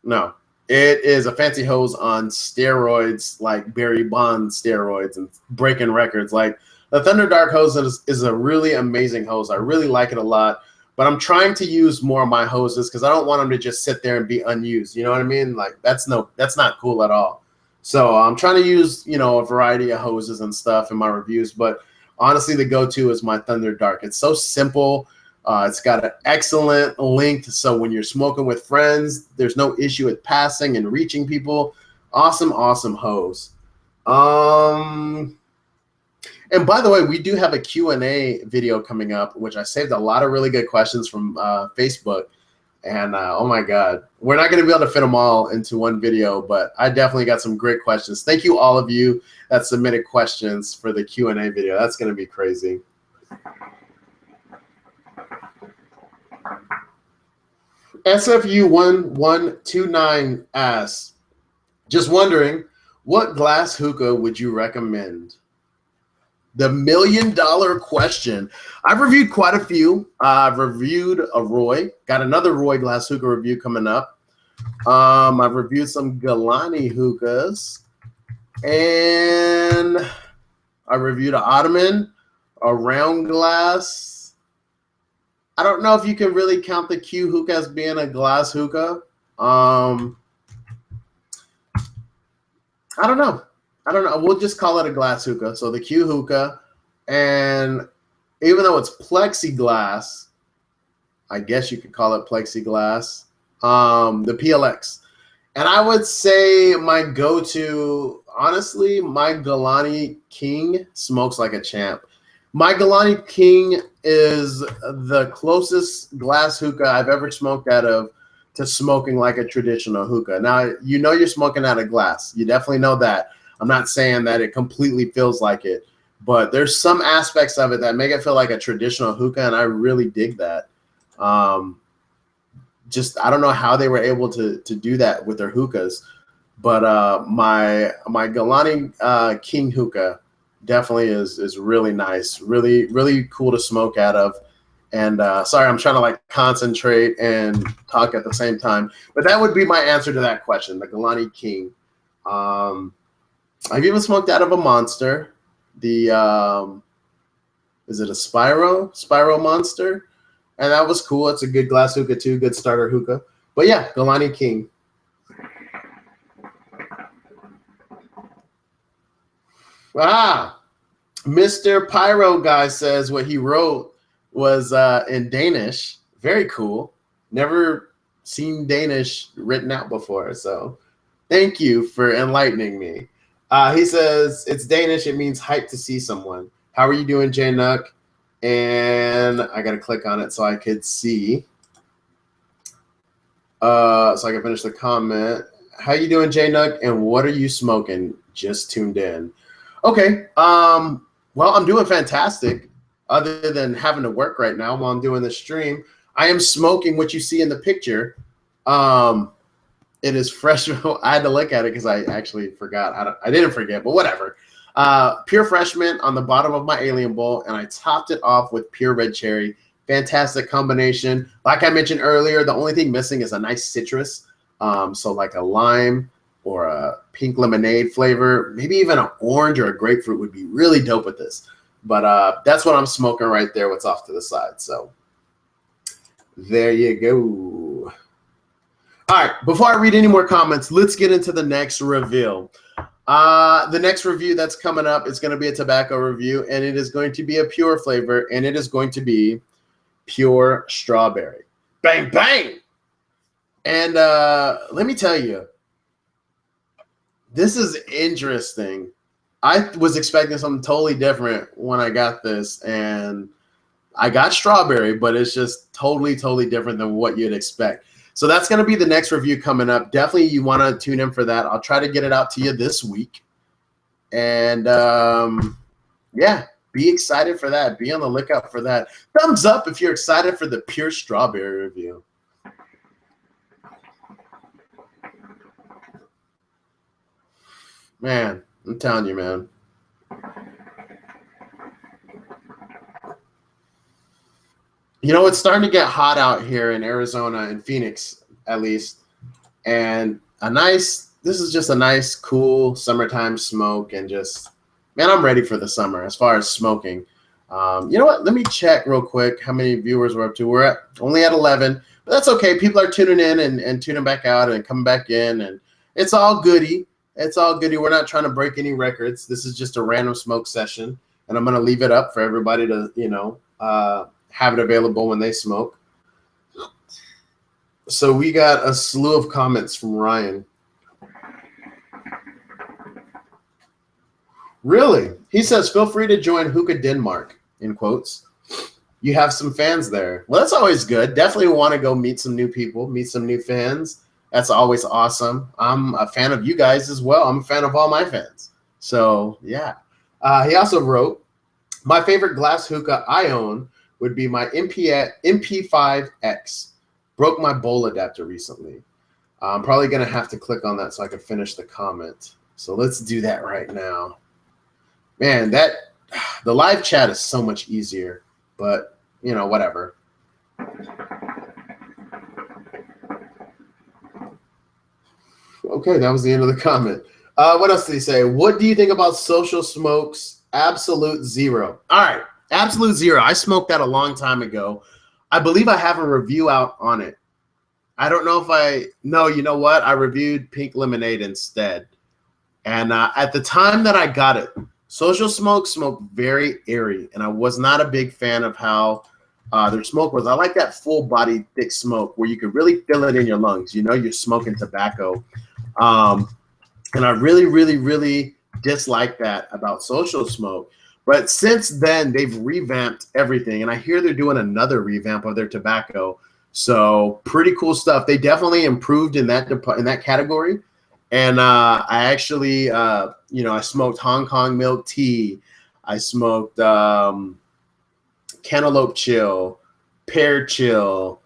No, it is a fancy hose on steroids, like Barry Bonds steroids and breaking records. Like the Thunder Dark hose is a really amazing hose. I really like it a lot. But I'm trying to use more of my hoses because I don't want them to just sit there and be unused. You know what I mean? Like that's not cool at all. So I'm trying to use, a variety of hoses and stuff in my reviews. But honestly, the go-to is my Thunder Dark. It's so simple. It's got an excellent length. So when you're smoking with friends, there's no issue with passing and reaching people. Awesome, awesome hose. And by the way, we do have a Q&A video coming up, which I saved a lot of really good questions from Facebook. And oh my God, we're not going to be able to fit them all into one video, but I definitely got some great questions. Thank you, all of you that submitted questions for the Q&A video. That's going to be crazy. SFU1129 asks, just wondering, what glass hookah would you recommend? The $1 million question. I've reviewed quite a few. I've reviewed a Roy. Got another Roy glass hookah review coming up. I've reviewed some Galani hookahs. And I reviewed an Ottoman, a round glass. I don't know if you can really count the Q hookah as being a glass hookah. I don't know. We'll just call it a glass hookah. So the Q hookah, and even though it's plexiglass, I guess you could call it plexiglass, the PLX. And I would say my go-to, honestly, my Galani King smokes like a champ. My Galani King is the closest glass hookah I've ever smoked out of to smoking like a traditional hookah. Now, you know you're smoking out of glass. You definitely know that. I'm not saying that it completely feels like it, but there's some aspects of it that make it feel like a traditional hookah, and I really dig that. Just I don't know how they were able to do that with their hookahs, but my Galani King hookah definitely is really nice, really cool to smoke out of. And sorry, I'm trying to like concentrate and talk at the same time, but that would be my answer to that question, the Galani King. I've even smoked out of a Monster. The is it a Spyro Monster? And that was cool. It's a good glass hookah too, good starter hookah. But yeah, Galani King. Ah, Mr. Pyro guy says what he wrote was in Danish. Very cool. Never seen Danish written out before. So thank you for enlightening me. He says it's Danish. It means hype to see someone. How are you doing, JNuc? And I got to click on it so I could see. So I can finish the comment. How you doing, JNuc? And what are you smoking? Just tuned in. Okay. Well, I'm doing fantastic. Other than having to work right now while I'm doing the stream, I am smoking what you see in the picture. It is fresh. I had to look at it because I actually forgot. I didn't forget, but whatever. Pure Fresh Mint on the bottom of my Alien Bowl, and I topped it off with pure red cherry. Fantastic combination. Like I mentioned earlier, the only thing missing is a nice citrus. So like a lime or a pink lemonade flavor, maybe even an orange or a grapefruit would be really dope with this. But that's what I'm smoking right there, what's off to the side. So there you go. All right, before I read any more comments, let's get into the next reveal. The next review that's coming up is going to be a tobacco review, and it is going to be a pure flavor, and it is going to be pure strawberry. Bang, bang! And let me tell you, this is interesting. I was expecting something totally different when I got this, and I got strawberry, but it's just totally different than what you'd expect. So that's going to be the next review coming up. Definitely you want to tune in for that. I'll try to get it out to you this week. And yeah, be excited for that. Be on the lookout for that. Thumbs up if you're excited for the pure strawberry review. Man, I'm telling you, man. You know, it's starting to get hot out here in Arizona, in Phoenix, at least. And this is just a nice, cool summertime smoke. And just, man, I'm ready for the summer as far as smoking. You know what? Let me check real quick how many viewers we're up to. We're only at 11, but that's okay. People are tuning in and tuning back out and coming back in. And it's all goody. It's all goody. We're not trying to break any records. This is just a random smoke session. And I'm going to leave it up for everybody to, you know, have it available when they smoke. So we got a slew of comments from Ryan. Really? He says, feel free to join Hookah Denmark, in quotes. You have some fans there. Well, that's always good. Definitely want to go meet some new people, meet some new fans. That's always awesome. I'm a fan of you guys as well. I'm a fan of all my fans. So, yeah. He also wrote, my favorite glass hookah I own would be my MP5X. Broke my bowl adapter recently. I'm probably going to have to click on that so I can finish the comment. So let's do that right now. Man, the live chat is so much easier, but, you know, whatever. Okay, that was the end of the comment. What else did he say? What do you think about Social Smoke's Absolute Zero? All right. Absolute Zero. I smoked that a long time ago. I believe I have a review out on it. I don't know if no, you know what? I reviewed Pink Lemonade instead. And at the time that I got it, Social Smoke smoked very airy, and I was not a big fan of how their smoke was. I like that full-bodied, thick smoke where you could really feel it in your lungs. You know you're smoking tobacco. And I really dislike that about Social Smoke. But since then, they've revamped everything, and I hear they're doing another revamp of their tobacco. So pretty cool stuff. They definitely improved in that category. And I actually, I smoked Hong Kong milk tea. I smoked cantaloupe chill, pear chill,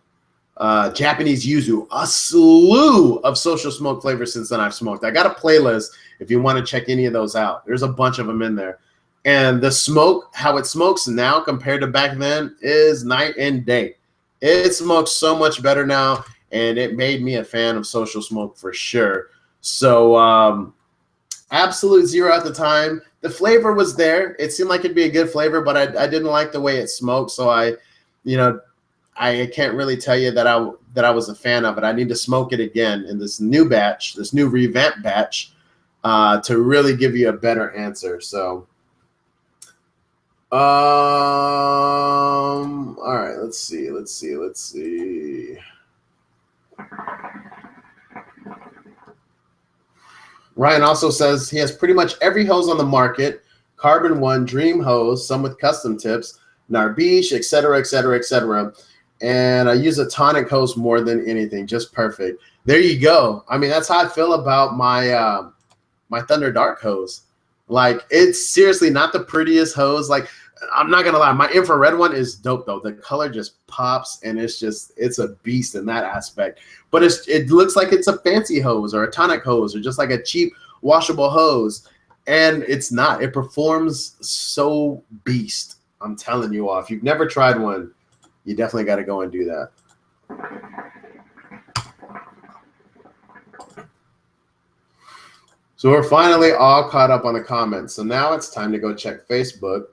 Japanese yuzu, a slew of social smoke flavors since then I've smoked. I got a playlist if you want to check any of those out. There's a bunch of them in there. And the smoke, how it smokes now compared to back then is night and day. It smokes so much better now, and it made me a fan of social smoke for sure. So absolute zero at the time. The flavor was there. It seemed like it'd be a good flavor, but I didn't like the way it smoked. So I can't really tell you that I was a fan of it. I need to smoke it again in this new batch, this new revamped batch, to really give you a better answer. So, all right, let's see. Ryan also says he has pretty much every hose on the market: Carbon One, Dream Hose, some with custom tips, Narbiche, etc., etc., etc. And I use a tonic hose more than anything. Just perfect. There you go. I mean, that's how I feel about my my Thunder Dark hose. Like, it's seriously not the prettiest hose. Like, I'm not gonna lie, my infrared one is dope though. The color just pops, and it's a beast in that aspect. But it looks like it's a fancy hose or a tonic hose or just like a cheap washable hose, and it's not. It performs so beast. I'm telling you all, if you've never tried one, you definitely got to go and do that. So we're finally all caught up on the comments. So now it's time to go check Facebook.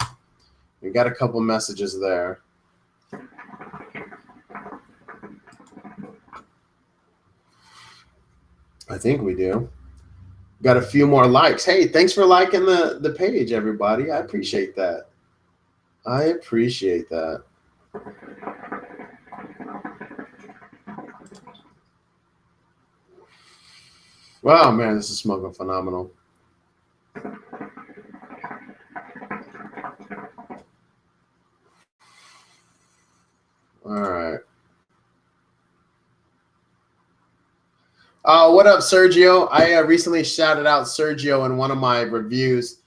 We got a couple messages there. I think we do. Got a few more likes. Hey, thanks for liking the page, everybody. I appreciate that. I appreciate that. Wow, man, this is smoking phenomenal. All right. What up, Sergio? I recently shouted out Sergio in one of my reviews.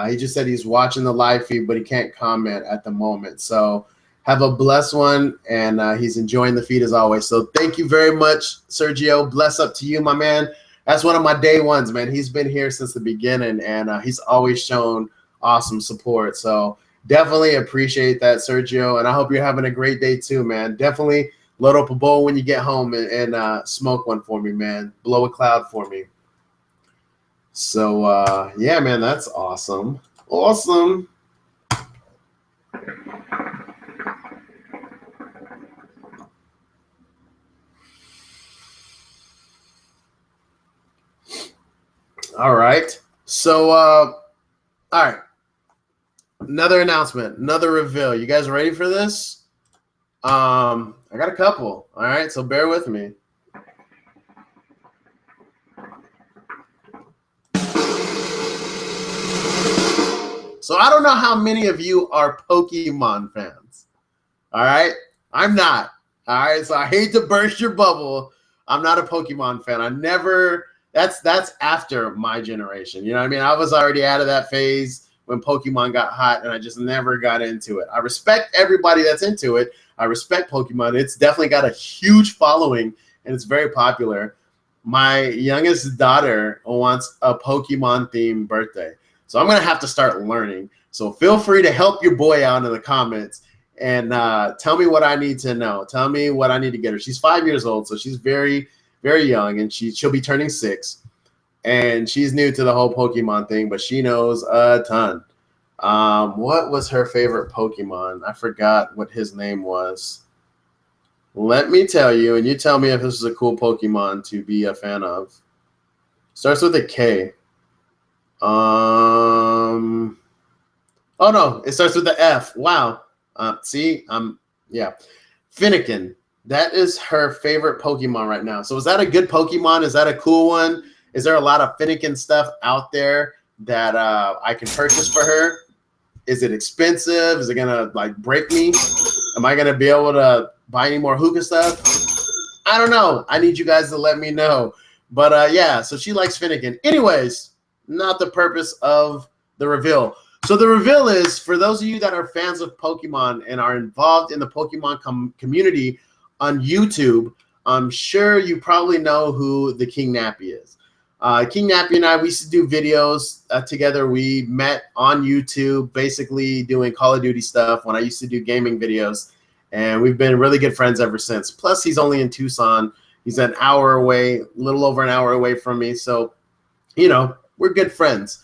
He just said he's watching the live feed, but he can't comment at the moment. So have a blessed one, and he's enjoying the feed as always. So thank you very much, Sergio. Bless up to you, my man. That's one of my day ones, man. He's been here since the beginning, and he's always shown awesome support. So definitely appreciate that, Sergio, and I hope you're having a great day too, man. Definitely load up a bowl when you get home and smoke one for me, man. Blow a cloud for me. So, yeah, man, that's awesome. Awesome. All right. So, all right. Another announcement, another reveal. You guys ready for this? I got a couple. All right. So bear with me. So I don't know how many of you are Pokemon fans. All right. I'm not. All right. So I hate to burst your bubble. I'm not a Pokemon fan. I never, that's after my generation. You know what I mean? I was already out of that phase when Pokemon got hot, and I just never got into it. I respect everybody that's into it. I respect Pokemon. It's definitely got a huge following, and it's very popular. My youngest daughter wants a Pokemon-themed birthday. So I'm going to have to start learning. So feel free to help your boy out in the comments and tell me what I need to know. Tell me what I need to get her. She's 5 years old, so she's very, very young, and she'll be turning 6. And she's new to the whole Pokemon thing, but she knows a ton. What was her favorite Pokemon? I forgot what his name was. Let me tell you, and you tell me if this is a cool Pokemon to be a fan of. Starts with a K. Oh no, it starts with the F. Wow. Yeah. Finnegan. That is her favorite Pokemon right now. So is that a good Pokemon? Is that a cool one? Is there a lot of Finnegan stuff out there that I can purchase for her? Is it expensive? Is it gonna like break me? Am I gonna be able to buy any more hookah stuff? I don't know. I need you guys to let me know. But yeah, so she likes Finnegan. Anyways, not the purpose of the reveal. So the reveal is, for those of you that are fans of Pokemon and are involved in the Pokemon community on YouTube, I'm sure you probably know who the King Nappy is. King Nappy and I, we used to do videos together. We met on YouTube, basically doing Call of Duty stuff when I used to do gaming videos. And we've been really good friends ever since. Plus, he's only in Tucson. He's an hour away, a little over an hour away from me. So, you know, we're good friends.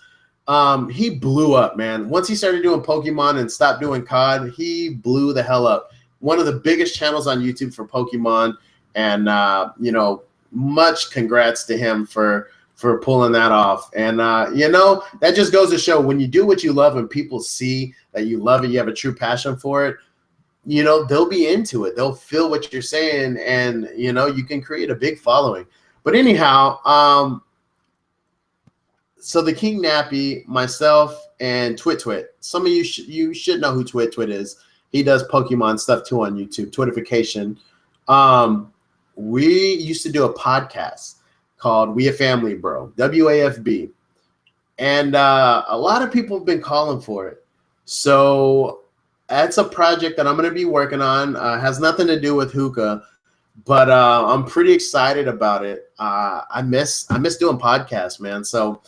He blew up, man. Once he started doing Pokemon and stopped doing COD, he blew the hell up. One of the biggest channels on YouTube for Pokemon. And, you know, much congrats to him for pulling that off. And, you know, that just goes to show when you do what you love and people see that you love it, you have a true passion for it, you know, they'll be into it. They'll feel what you're saying, and, you know, you can create a big following. But anyhow, so the King Nappy, myself, and Twit. Some of you should know who Twit is. He does Pokemon stuff too on YouTube, Twitification. We used to do a podcast called We a Family Bro, WAFB. And a lot of people have been calling for it. So that's a project that I'm going to be working on. Has nothing to do with hookah, but I'm pretty excited about it. I miss doing podcasts, man. So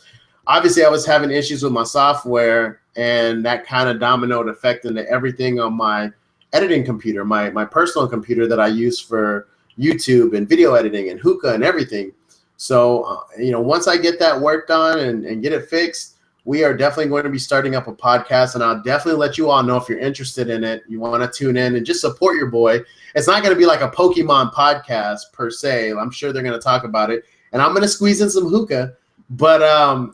obviously I was having issues with my software, and that kind of dominoed effect into everything on my editing computer, my personal computer that I use for YouTube and video editing and hookah and everything. So, you know, once I get that worked on and get it fixed, we are definitely going to be starting up a podcast, and I'll definitely let you all know if you're interested in it. You want to tune in and just support your boy. It's not going to be like a Pokemon podcast per se. I'm sure they're going to talk about it, and I'm going to squeeze in some hookah. But,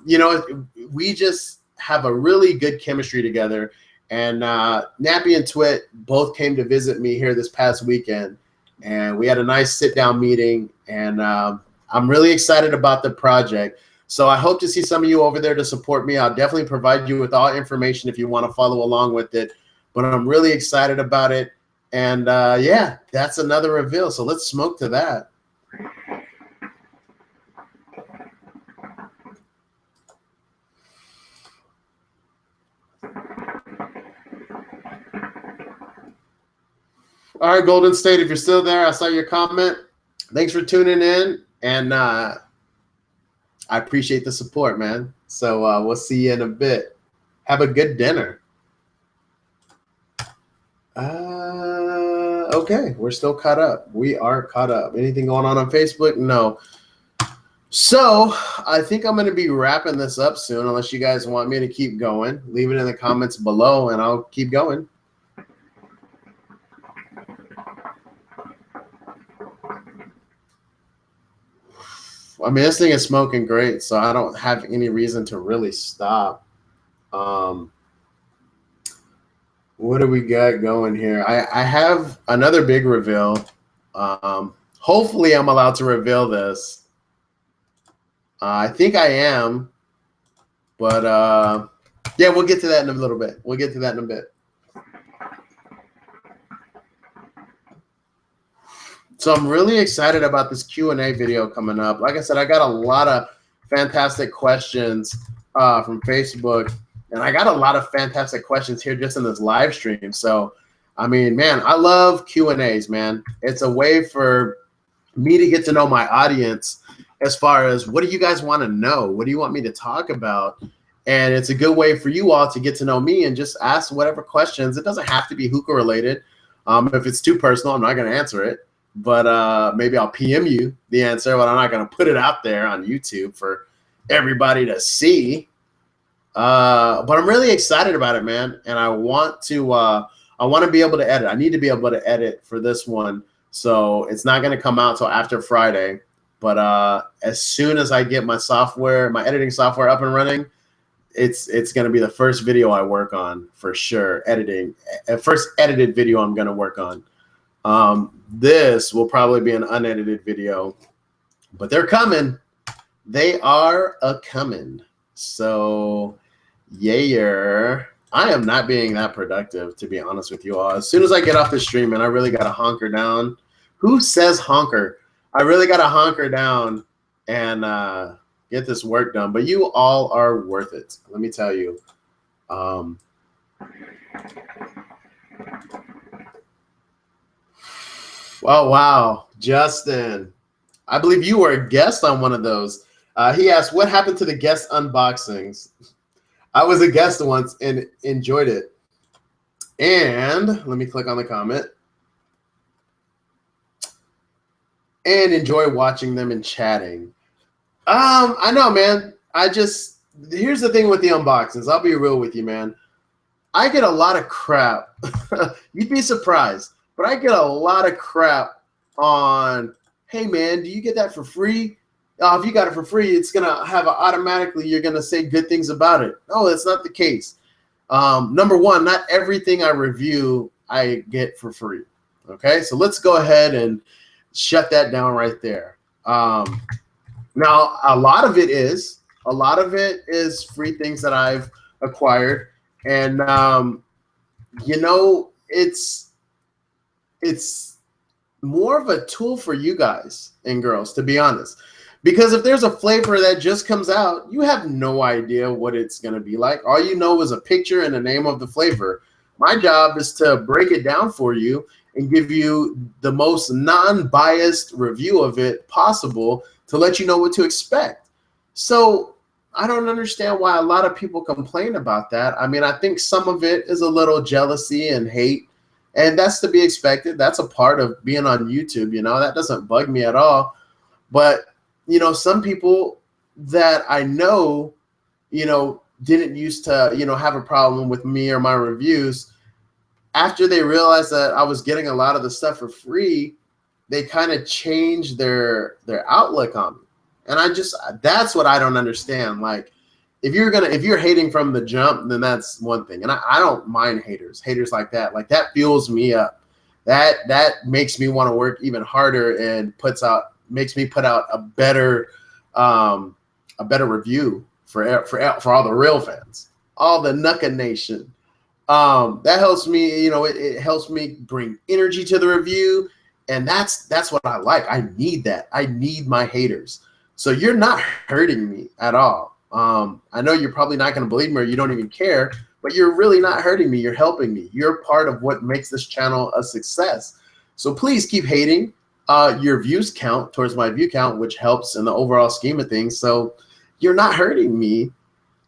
you know, we just have a really good chemistry together. And Nappy and Twit both came to visit me here this past weekend, and we had a nice sit-down meeting, and I'm really excited about the project. So I hope to see some of you over there to support me. I'll definitely provide you with all information if you want to follow along with it. But I'm really excited about it. And yeah, that's another reveal. So let's smoke to that. All right, Golden State, if you're still there, I saw your comment. Thanks for tuning in. And I appreciate the support, man. So we'll see you in a bit. Have a good dinner. Okay, we're still caught up. We are caught up. Anything going on Facebook? No. So I think I'm going to be wrapping this up soon, unless you guys want me to keep going. Leave it in the comments below, and I'll keep going. I mean, this thing is smoking great, so I don't have any reason to really stop. What do we got going here? I have another big reveal. Hopefully, I'm allowed to reveal this. I think I am, but yeah, we'll get to that in a little bit. We'll get to that in a bit. So I'm really excited about this Q&A video coming up. Like I said, I got a lot of fantastic questions from Facebook, and I got a lot of fantastic questions here just in this live stream. So, I mean, man, I love Q&As, man. It's a way for me to get to know my audience as far as what do you guys want to know? What do you want me to talk about? And it's a good way for you all to get to know me and just ask whatever questions. It doesn't have to be hookah related. If it's too personal, I'm not going to answer it. But maybe I'll PM you the answer, but I'm not going to put it out there on YouTube for everybody to see. But I'm really excited about it, man. And I want to be able to edit. I need to be able to edit for this one. So it's not going to come out till after Friday. But as soon as I get my software, my editing software up and running, it's going to be the first video I work on for sure. Editing, first edited video I'm going to work on. This will probably be an unedited video, but they're coming. They are a-coming. So, yeah, I am not being that productive, to be honest with you all. As soon as I get off the stream, and I really got to honker down. Who says honker? I really got to hunker down and get this work done. But you all are worth it. Let me tell you. Oh, wow. Justin, I believe you were a guest on one of those. He asked, what happened to the guest unboxings? I was a guest once and enjoyed it. And let me click on the comment. And enjoy watching them and chatting. I know, man. Here's the thing with the unboxings. I'll be real with you, man. I get a lot of crap. You'd be surprised, but I get a lot of crap on, hey, man, do you get that for free? If you got it for free, it's going to have automatically, you're going to say good things about it. No, that's not the case. Number one, not everything I review, I get for free. Okay, so let's go ahead and shut that down right there. Now, a lot of it is free things that I've acquired. And, you know, it's more of a tool for you guys and girls, to be honest. Because if there's a flavor that just comes out, you have no idea what it's going to be like. All you know is a picture and the name of the flavor. My job is to break it down for you and give you the most non-biased review of it possible to let you know what to expect. So I don't understand why a lot of people complain about that. I mean, I think some of it is a little jealousy and hate, and that's to be expected. That's a part of being on YouTube, you know. That doesn't bug me at all. But, you know, some people that I know, you know, didn't used to, you know, have a problem with me or my reviews. After they realized that I was getting a lot of the stuff for free, they kind of changed their outlook on me. And that's what I don't understand. Like, if you're hating from the jump, then that's one thing. And I don't mind haters like that. Like, that fuels me up. That makes me want to work even harder and makes me put out a better review for all the real fans, all the Nuka Nation. That helps me, you know, it helps me bring energy to the review. And that's what I like. I need that. I need my haters. So you're not hurting me at all. I know you're probably not going to believe me or you don't even care, but you're really not hurting me. You're helping me. You're part of what makes this channel a success. So please keep hating. Your views count towards my view count, which helps in the overall scheme of things. So you're not hurting me.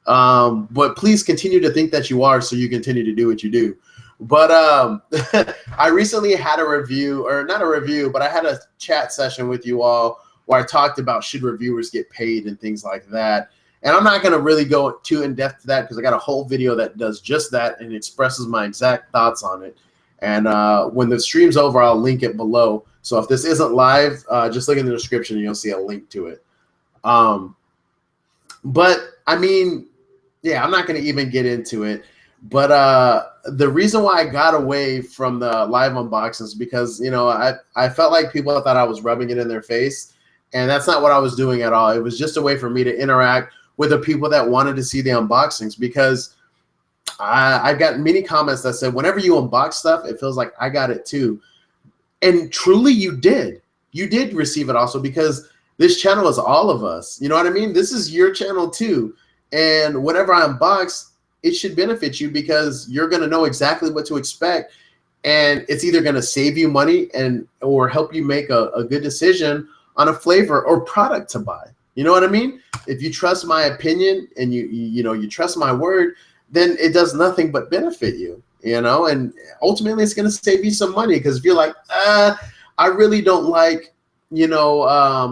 But please continue to think that you are, so you continue to do what you do. But I recently had a review, or not a review, but I had a chat session with you all where I talked about should reviewers get paid and things like that. And I'm not going to really go too in depth to that because I got a whole video that does just that and expresses my exact thoughts on it. And when the stream's over, I'll link it below. So if this isn't live, just look in the description and you'll see a link to it. But I mean, yeah, I'm not going to even get into it. But the reason why I got away from the live unboxings is because, you know, I felt like people thought I was rubbing it in their face. And that's not what I was doing at all. It was just a way for me to interact with the people that wanted to see the unboxings, because I got many comments that said, whenever you unbox stuff, it feels like I got it too. And truly you did. You did receive it also, because this channel is all of us. You know what I mean? This is your channel too. And whenever I unbox, it should benefit you because you're going to know exactly what to expect. And it's either going to save you money or help you make a good decision on a flavor or product to buy. You know what I mean? If you trust my opinion and you trust my word, then it does nothing but benefit you, you know, and ultimately it's going to save you some money. Because if you're like, I really don't like, you know,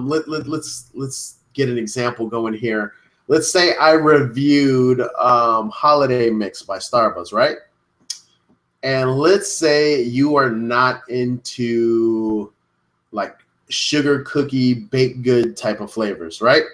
let's get an example going here. Let's say I reviewed Holiday Mix by Starbucks, right? And let's say you are not into like sugar cookie baked good type of flavors, right?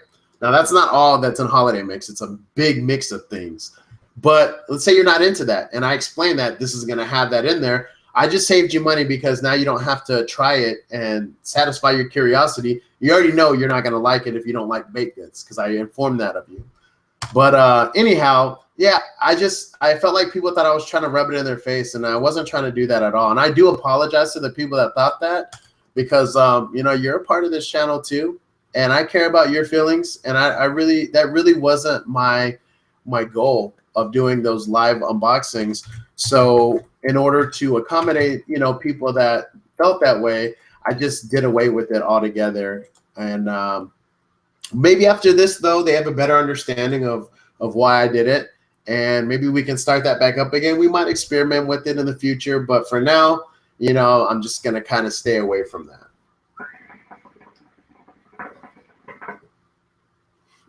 Now that's not all that's in Holiday Mix. It's a big mix of things. But let's say you're not into that, and I explain that this is going to have that in there. I just saved you money because now you don't have to try it and satisfy your curiosity. You already know you're not going to like it if you don't like baked goods, because I informed that of you. But anyhow, yeah, I felt like people thought I was trying to rub it in their face, and I wasn't trying to do that at all. And I do apologize to the people that thought that. because you know, you're a part of this channel too, and I care about your feelings. And I really, that really wasn't my goal of doing those live unboxings. So in order to accommodate, you know, people that felt that way, I just did away with it altogether. And maybe after this, though, they have a better understanding of why I did it, and maybe we can start that back up again. We might experiment with it in the future, but for now, you know, I'm just gonna kind of stay away from that.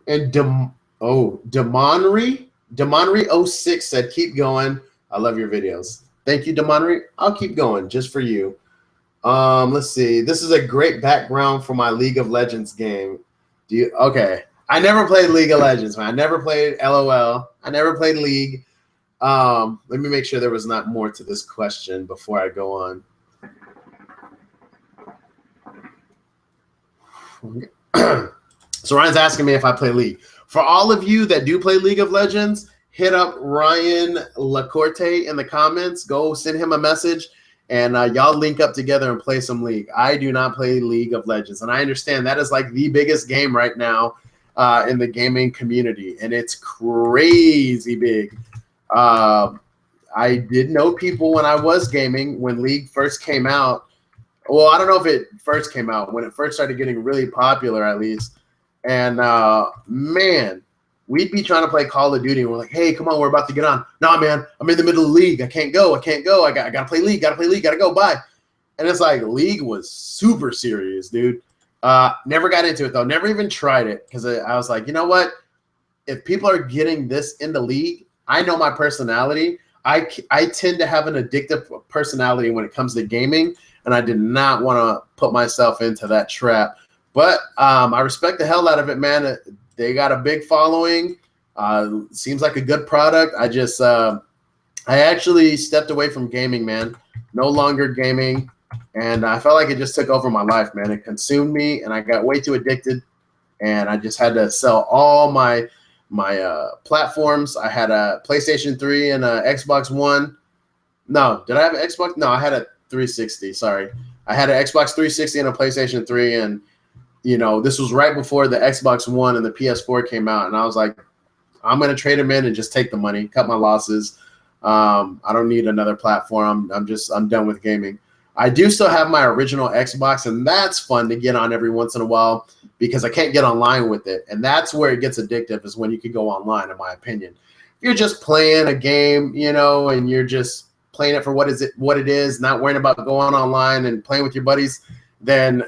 And Demonry06 said, "Keep going. I love your videos." Thank you, Demonry. I'll keep going just for you. Let's see. This is a great background for my League of Legends game. Do you? Okay. I never played League of Legends, man. I never played LOL. I never played League. Let me make sure there was not more to this question before I go on. So Ryan's asking me if I play League. For all of you that do play League of Legends, hit up Ryan Lacorte in the comments. Go send him a message, and y'all link up together and play some League. I do not play League of Legends, and I understand that is like the biggest game right now in the gaming community, and it's crazy big. I did know people when I was gaming, when League first came out. Well, I don't know if it first came out, when it first started getting really popular, at least. And man, we'd be trying to play Call of Duty, and we're like, "Hey, come on, we're about to get on." "Nah, man, I'm in the middle of League. I can't go. I can't go. I gotta play League. Gotta play League. Gotta go. Bye." And it's like League was super serious, dude. Never got into it though. Never even tried it, because I was like, you know what? If people are getting this into League, I know my personality. I tend to have an addictive personality when it comes to gaming, and I did not want to put myself into that trap. But I respect the hell out of it, man. They got a big following. Seems like a good product. I actually stepped away from gaming, man. No longer gaming. And I felt like it just took over my life, man. It consumed me, and I got way too addicted. And I just had to sell all my platforms. I had a PlayStation 3 and a Xbox One. No, did I have an Xbox? No, I had a 360. Sorry. I had an Xbox 360 and a PlayStation 3, and you know, this was right before the Xbox One and the PS4 came out, and I was like, I'm going to trade them in and just take the money, cut my losses. I don't need another platform. I'm done with gaming. I do still have my original Xbox, and that's fun to get on every once in a while because I can't get online with it, and that's where it gets addictive, is when you can go online, in my opinion. If you're just playing a game, you know, and you're just playing it for what it is, not worrying about going online and playing with your buddies, then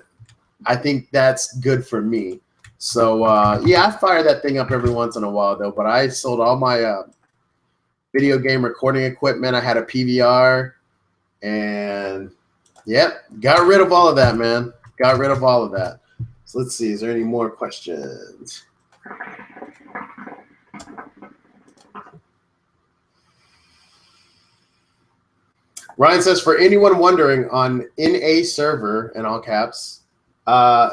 I think that's good for me. So, yeah, I fire that thing up every once in a while, though. But I sold all my video game recording equipment. I had a PVR. And, yep, got rid of all of that, man. Got rid of all of that. So let's see. Is there any more questions? Ryan says, for anyone wondering, on NA server, in all caps,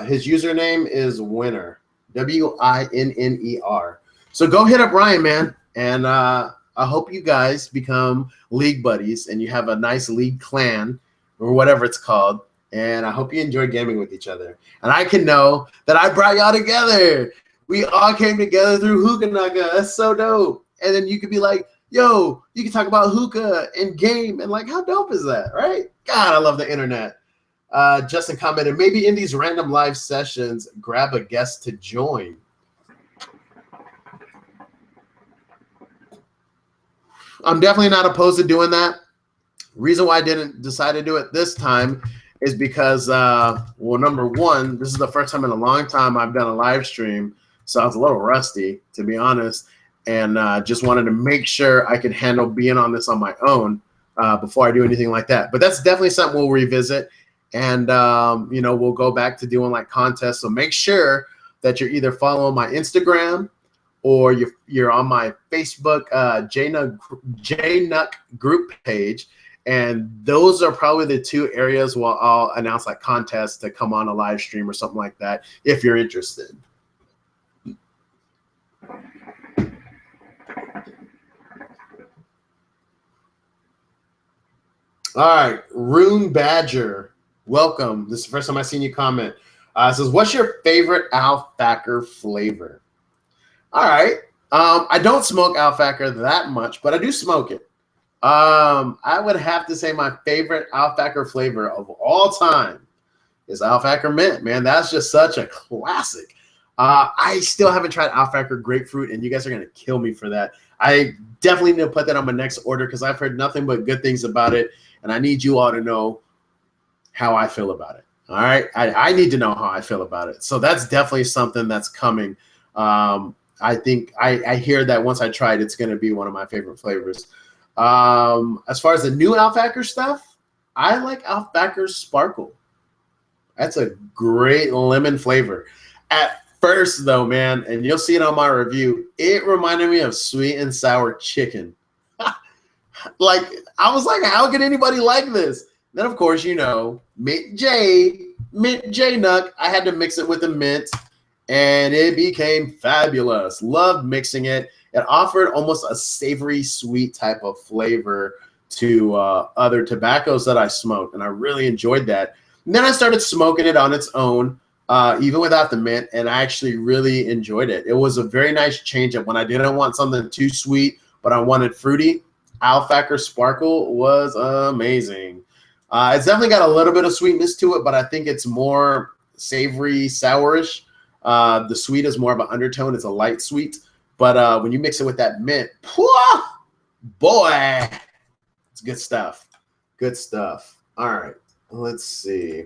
his username is Winner, WINNER. So go hit up Ryan, man, and I hope you guys become League buddies and you have a nice League clan or whatever it's called. And I hope you enjoy gaming with each other. And I can know that I brought y'all together. We all came together through Hookah. That's so dope. And then you could be like, yo, you can talk about hookah and game, and like, how dope is that, right? God, I love the internet. Justin commented, maybe in these random live sessions, grab a guest to join. I'm definitely not opposed to doing that. Reason why I didn't decide to do it this time is because, well, number one, this is the first time in a long time I've done a live stream, so I was a little rusty, to be honest, and just wanted to make sure I could handle being on this on my own before I do anything like that. But that's definitely something we'll revisit. And, you know, we'll go back to doing like contests. So make sure that you're either following my Instagram or you're on my Facebook JNuc group page. And those are probably the two areas where I'll announce like contests to come on a live stream or something like that if you're interested. All right, Rune Badger welcome. This is the first time I've seen you comment. It says, what's your favorite alfalfa flavor? All right. I don't smoke alfalfa that much, but I do smoke it. I would have to say my favorite alfalfa flavor of all time is alfalfa mint, man. That's just such a classic. I still haven't tried alfalfa grapefruit, and you guys are going to kill me for that. I definitely need to put that on my next order because I've heard nothing but good things about it, and I need you all to know how I feel about it. All right? I need to know how I feel about it. So that's definitely something that's coming. I think I hear that once I try it, it's going to be one of my favorite flavors. As far as the new alfalfa stuff, I like alfalfa sparkle. That's a great lemon flavor. At first, though, man, and you'll see it on my review, it reminded me of sweet and sour chicken. Like, I was like, how can anybody like this? Then, of course, you know, mint JNuc. I had to mix it with the mint, and it became fabulous. Loved mixing it. It offered almost a savory, sweet type of flavor to other tobaccos that I smoked, and I really enjoyed that. And then I started smoking it on its own, even without the mint, and I actually really enjoyed it. It was a very nice change up when I didn't want something too sweet, but I wanted fruity. Alfalfa Sparkle was amazing. It's definitely got a little bit of sweetness to it, but I think it's more savory, sourish. The sweet is more of an undertone. It's a light sweet. But when you mix it with that mint, boy, it's good stuff. Good stuff. All right. Let's see.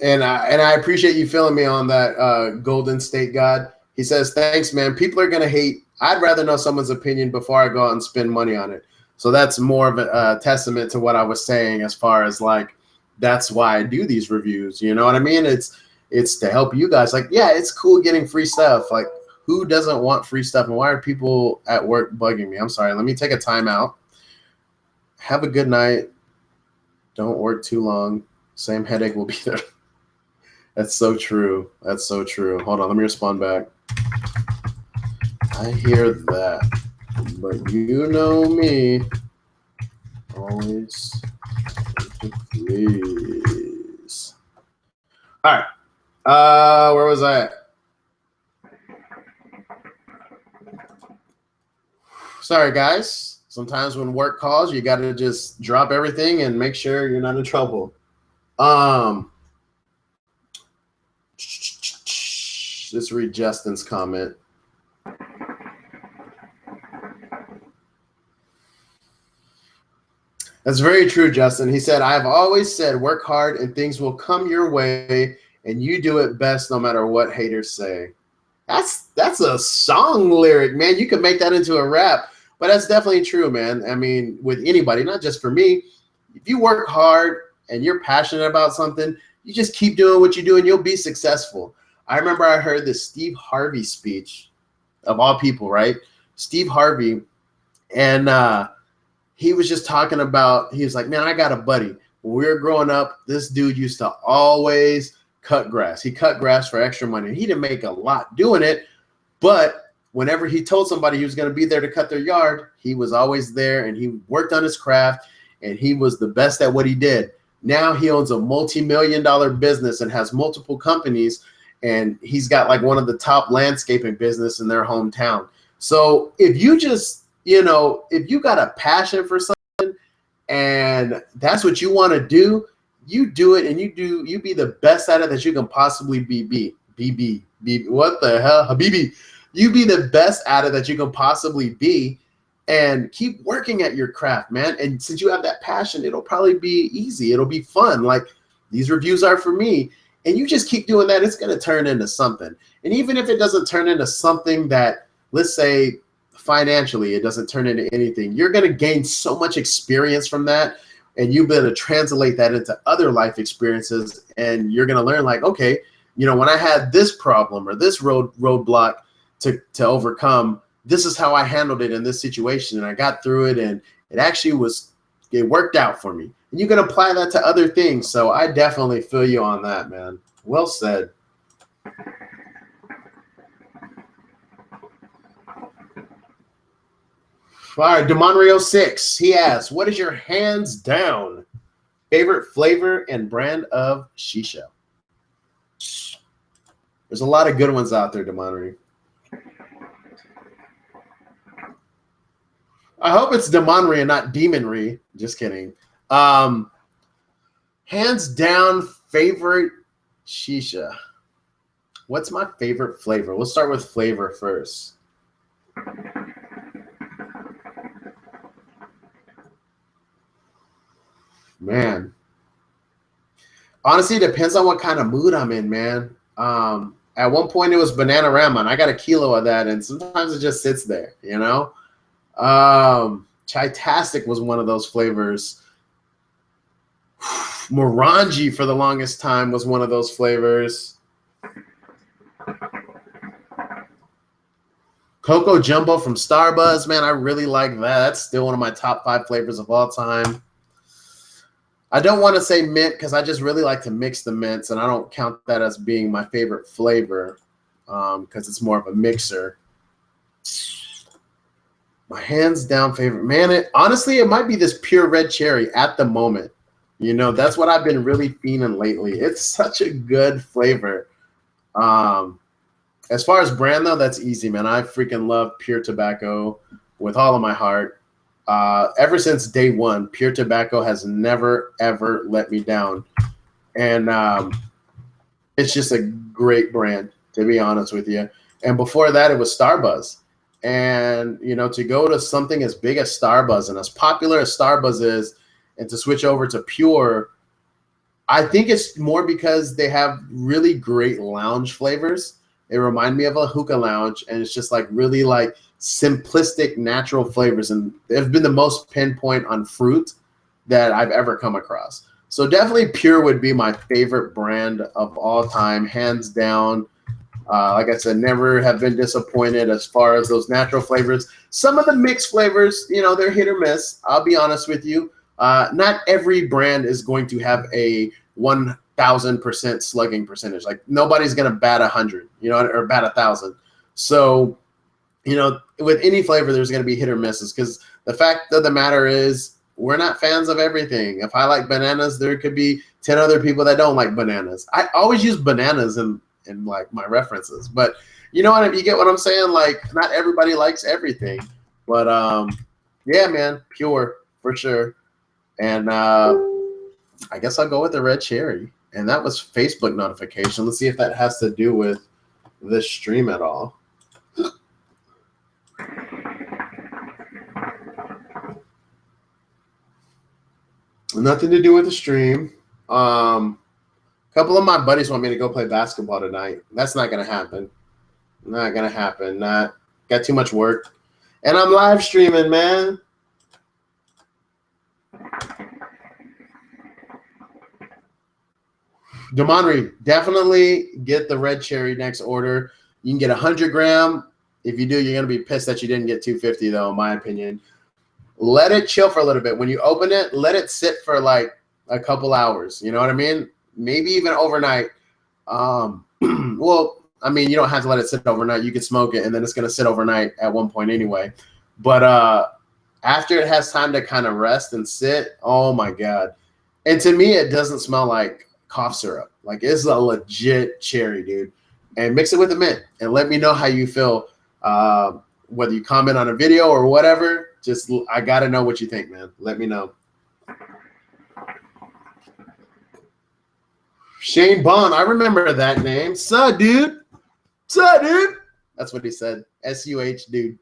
And I appreciate you filling me on that, Golden State God. He says, thanks, man. People are going to hate. I'd rather know someone's opinion before I go out and spend money on it. So that's more of a testament to what I was saying as far as, like, that's why I do these reviews. You know what I mean? It's to help you guys. Like, yeah, it's cool getting free stuff. Like, who doesn't want free stuff? And why are people at work bugging me? I'm sorry. Let me take a timeout. Have a good night. Don't work too long. Same headache will be there. That's so true. That's so true. Hold on. Let me respond back. I hear that. But you know me. Always please. All right. Where was I at? Sorry, guys. Sometimes when work calls, you got to just drop everything and make sure you're not in trouble. Let's read Justin's comment. That's very true, Justin. He said, I've always said work hard and things will come your way and you do it best no matter what haters say. That's a song lyric, man. You could make that into a rap. But that's definitely true, man. I mean, with anybody, not just for me. If you work hard and you're passionate about something, you just keep doing what you do and you'll be successful. I remember I heard this Steve Harvey speech, of all people, right? Steve Harvey, and he was just talking about, he was like, man, I got a buddy. When we were growing up, this dude used to always cut grass. He cut grass for extra money. He didn't make a lot doing it, but whenever he told somebody he was going to be there to cut their yard, he was always there and he worked on his craft and he was the best at what he did. Now he owns a multi-million-dollar business and has multiple companies, and he's got like one of the top landscaping business in their hometown. So if you just, you know, if you got a passion for something and that's what you want to do, you do it and you be the best at it that you can possibly be. What the hell? Habibi. You be the best at it that you can possibly be and keep working at your craft, man. And since you have that passion, it'll probably be easy. It'll be fun. Like these reviews are for me. And you just keep doing that, it's going to turn into something. And even if it doesn't turn into something that, let's say, financially, it doesn't turn into anything, you're going to gain so much experience from that, and you'll be able to translate that into other life experiences, and you're going to learn, like, okay, you know, when I had this problem or this roadblock to overcome, this is how I handled it in this situation, and I got through it, and it worked out for me. And you can apply that to other things. So I definitely feel you on that, man. Well said. All right, DemonRio6. He asks, what is your hands down favorite flavor and brand of shisha? There's a lot of good ones out there, DemonRio. I hope it's Demonry and not Demonry. Just kidding. Hands down favorite shisha. What's my favorite flavor? We'll start with flavor first. Man. Honestly, it depends on what kind of mood I'm in, man. At one point, it was Bananarama, and I got a kilo of that, and sometimes it just sits there, you know? Chai-tastic was one of those flavors. Morangi for the longest time was one of those flavors. Cocoa Jumbo from Starbuzz, man, I really like that. That's still one of my top 5 flavors of all time. I don't want to say mint because I just really like to mix the mints, and I don't count that as being my favorite flavor because it's more of a mixer. My hands down favorite, man. Honestly, it might be this pure red cherry at the moment. You know, that's what I've been really feeling lately. It's such a good flavor. As far as brand though, that's easy, man. I freaking love Pure Tobacco with all of my heart. Ever since day one, Pure Tobacco has never ever let me down, and it's just a great brand, to be honest with you. And before that, it was Starbuzz. And, you know, to go to something as big as Starbuzz and as popular as Starbuzz is, and to switch over to Pure, I think it's more because they have really great lounge flavors. They remind me of a hookah lounge, and it's just like really like simplistic, natural flavors. And they've been the most pinpoint on fruit that I've ever come across. So definitely Pure would be my favorite brand of all time, hands down. Like I said, never have been disappointed as far as those natural flavors. Some of the mixed flavors, you know, they're hit or miss. I'll be honest with you. Not every brand is going to have a 1,000% slugging percentage. Like nobody's going to bat 100, you know, or bat 1,000. So, you know, with any flavor, there's going to be hit or misses because the fact of the matter is we're not fans of everything. If I like bananas, there could be 10 other people that don't like bananas. I always use bananas in like my references, but you know what, you get what I'm saying? Like not everybody likes everything, but yeah, man, Pure for sure. And I guess I'll go with the red cherry. And that was Facebook notification. Let's see if that has to do with this stream at all. Nothing to do with the stream. A couple of my buddies want me to go play basketball tonight. That's not going to happen. Not going to happen. Got too much work. And I'm live streaming, man. Demonry, definitely get the red cherry next order. You can get 100 gram. If you do, you're going to be pissed that you didn't get 250, though, in my opinion. Let it chill for a little bit. When you open it, let it sit for like a couple hours. You know what I mean? Maybe even overnight. Well, I mean, you don't have to let it sit overnight. You can smoke it, and then it's going to sit overnight at one point anyway. But after it has time to kind of rest and sit, oh, my God. And to me, it doesn't smell like cough syrup. Like, it's a legit cherry, dude. And mix it with a mint, and let me know how you feel. Whether you comment on a video or whatever, just I got to know what you think, man. Let me know. Shane Bond, I remember that name. Suh, dude. Suh, dude. That's what he said. S-U-H, dude.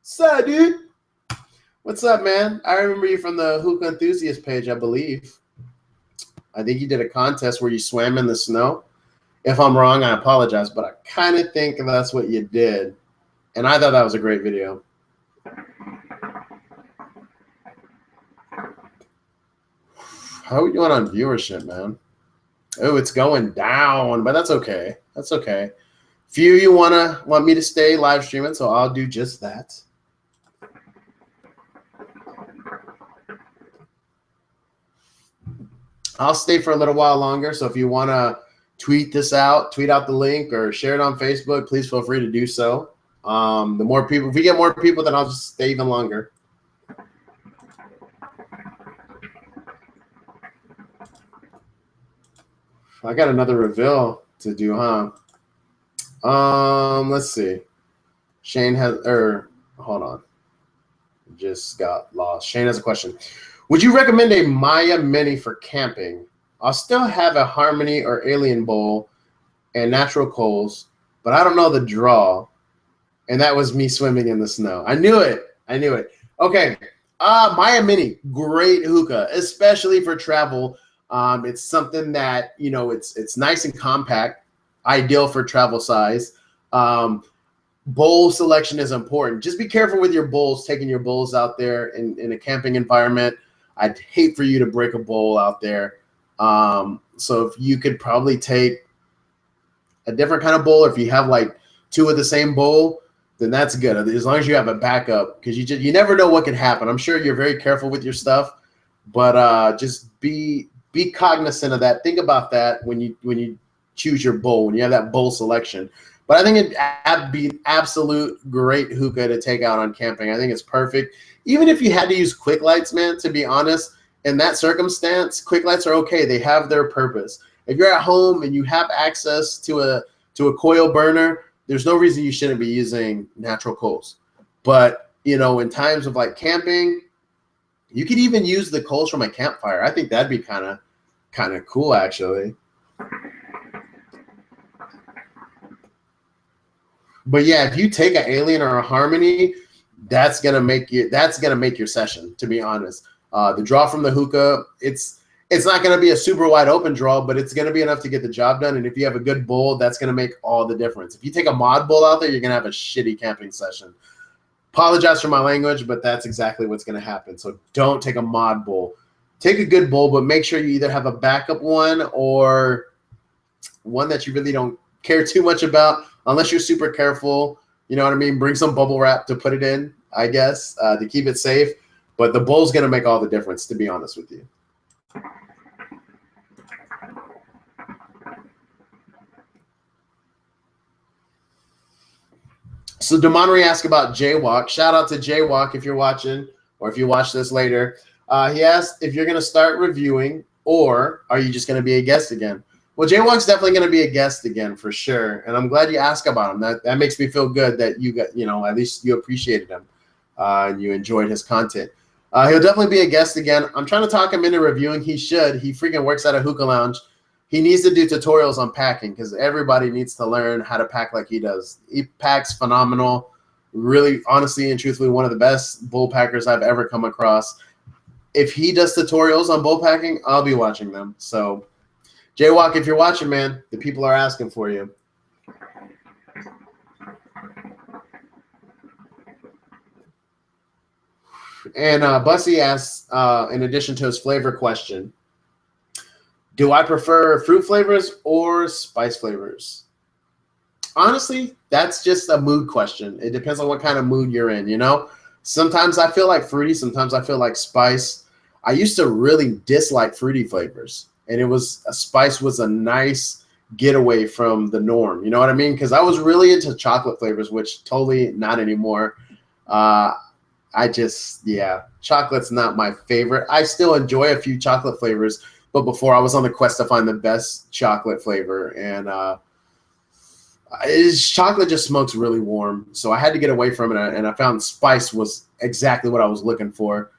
Suh, dude. What's up, man? I remember you from the Hookah Enthusiast page, I believe. I think you did a contest where you swam in the snow. If I'm wrong, I apologize, but I kind of think that's what you did. And I thought that was a great video. How are we doing on viewership, man? Oh, it's going down, but that's okay. That's okay. Few you want me to stay live streaming, so I'll do just that. I'll stay for a little while longer, so if you want to tweet this out, tweet out the link, or share it on Facebook, please feel free to do so. The more people, if we get more people, then I'll just stay even longer. I got another reveal to do, huh? Let's see. Shane has, hold on. Just got lost. Shane has a question. Would you recommend a Maya Mini for camping? I'll still have a Harmony or Alien Bowl and natural coals, but I don't know the draw. And that was me swimming in the snow. I knew it. I knew it. Okay. Maya Mini, great hookah, especially for travel. It's something that, you know, it's nice and compact, ideal for travel size. Bowl selection is important. Just be careful with your bowls, taking your bowls out there in a camping environment. I'd hate for you to break a bowl out there. So if you could probably take a different kind of bowl, or if you have like two of the same bowl, then that's good. As long as you have a backup, because you never know what can happen. I'm sure you're very careful with your stuff, but just be cognizant of that. Think about that when you choose your bowl, when you have that bowl selection. But I think it'd be absolute great hookah to take out on camping. I think it's perfect. Even if you had to use quick lights, man, to be honest, in that circumstance, quick lights are okay. They have their purpose. If you're at home and you have access to a coil burner, there's no reason you shouldn't be using natural coals. But, you know, in times of like camping, you could even use the coals from a campfire. I think that'd be kind of cool, actually. But yeah, if you take an Alien or a Harmony, that's gonna make your session. To be honest, the draw from the hookah, it's not gonna be a super wide open draw, but it's gonna be enough to get the job done. And if you have a good bowl, that's gonna make all the difference. If you take a mod bowl out there, you're gonna have a shitty camping session. Apologize for my language, but that's exactly what's gonna happen. So don't take a mod bowl. Take a good bowl, but make sure you either have a backup one or one that you really don't care too much about, unless you're super careful. You know what I mean? Bring some bubble wrap to put it in, I guess, to keep it safe. But the bowl's going to make all the difference, to be honest with you. So Demonry asked about JNuc. Shout out to JNuc if you're watching, or if you watch this later. He asked if you're going to start reviewing, or are you just going to be a guest again? Well, JNuc's definitely going to be a guest again for sure, and I'm glad you asked about him. That makes me feel good that you got, you know, at least you appreciated him and you enjoyed his content. He'll definitely be a guest again. I'm trying to talk him into reviewing. He should. He freaking works at a hookah lounge. He needs to do tutorials on packing because everybody needs to learn how to pack like he does. He packs phenomenal. Really, honestly and truthfully, one of the best bull packers I've ever come across. If he does tutorials on bull packing, I'll be watching them. So JNuc, if you're watching, man, the people are asking for you. And Bussy asks, in addition to his flavor question, do I prefer fruit flavors or spice flavors? Honestly, that's just a mood question. It depends on what kind of mood you're in, you know? Sometimes I feel like fruity, sometimes I feel like spice. I used to really dislike fruity flavors. And spice was a nice getaway from the norm. You know what I mean? Because I was really into chocolate flavors, which totally not anymore. Chocolate's not my favorite. I still enjoy a few chocolate flavors, but before I was on the quest to find the best chocolate flavor. And chocolate just smokes really warm. So I had to get away from it. And I found spice was exactly what I was looking for.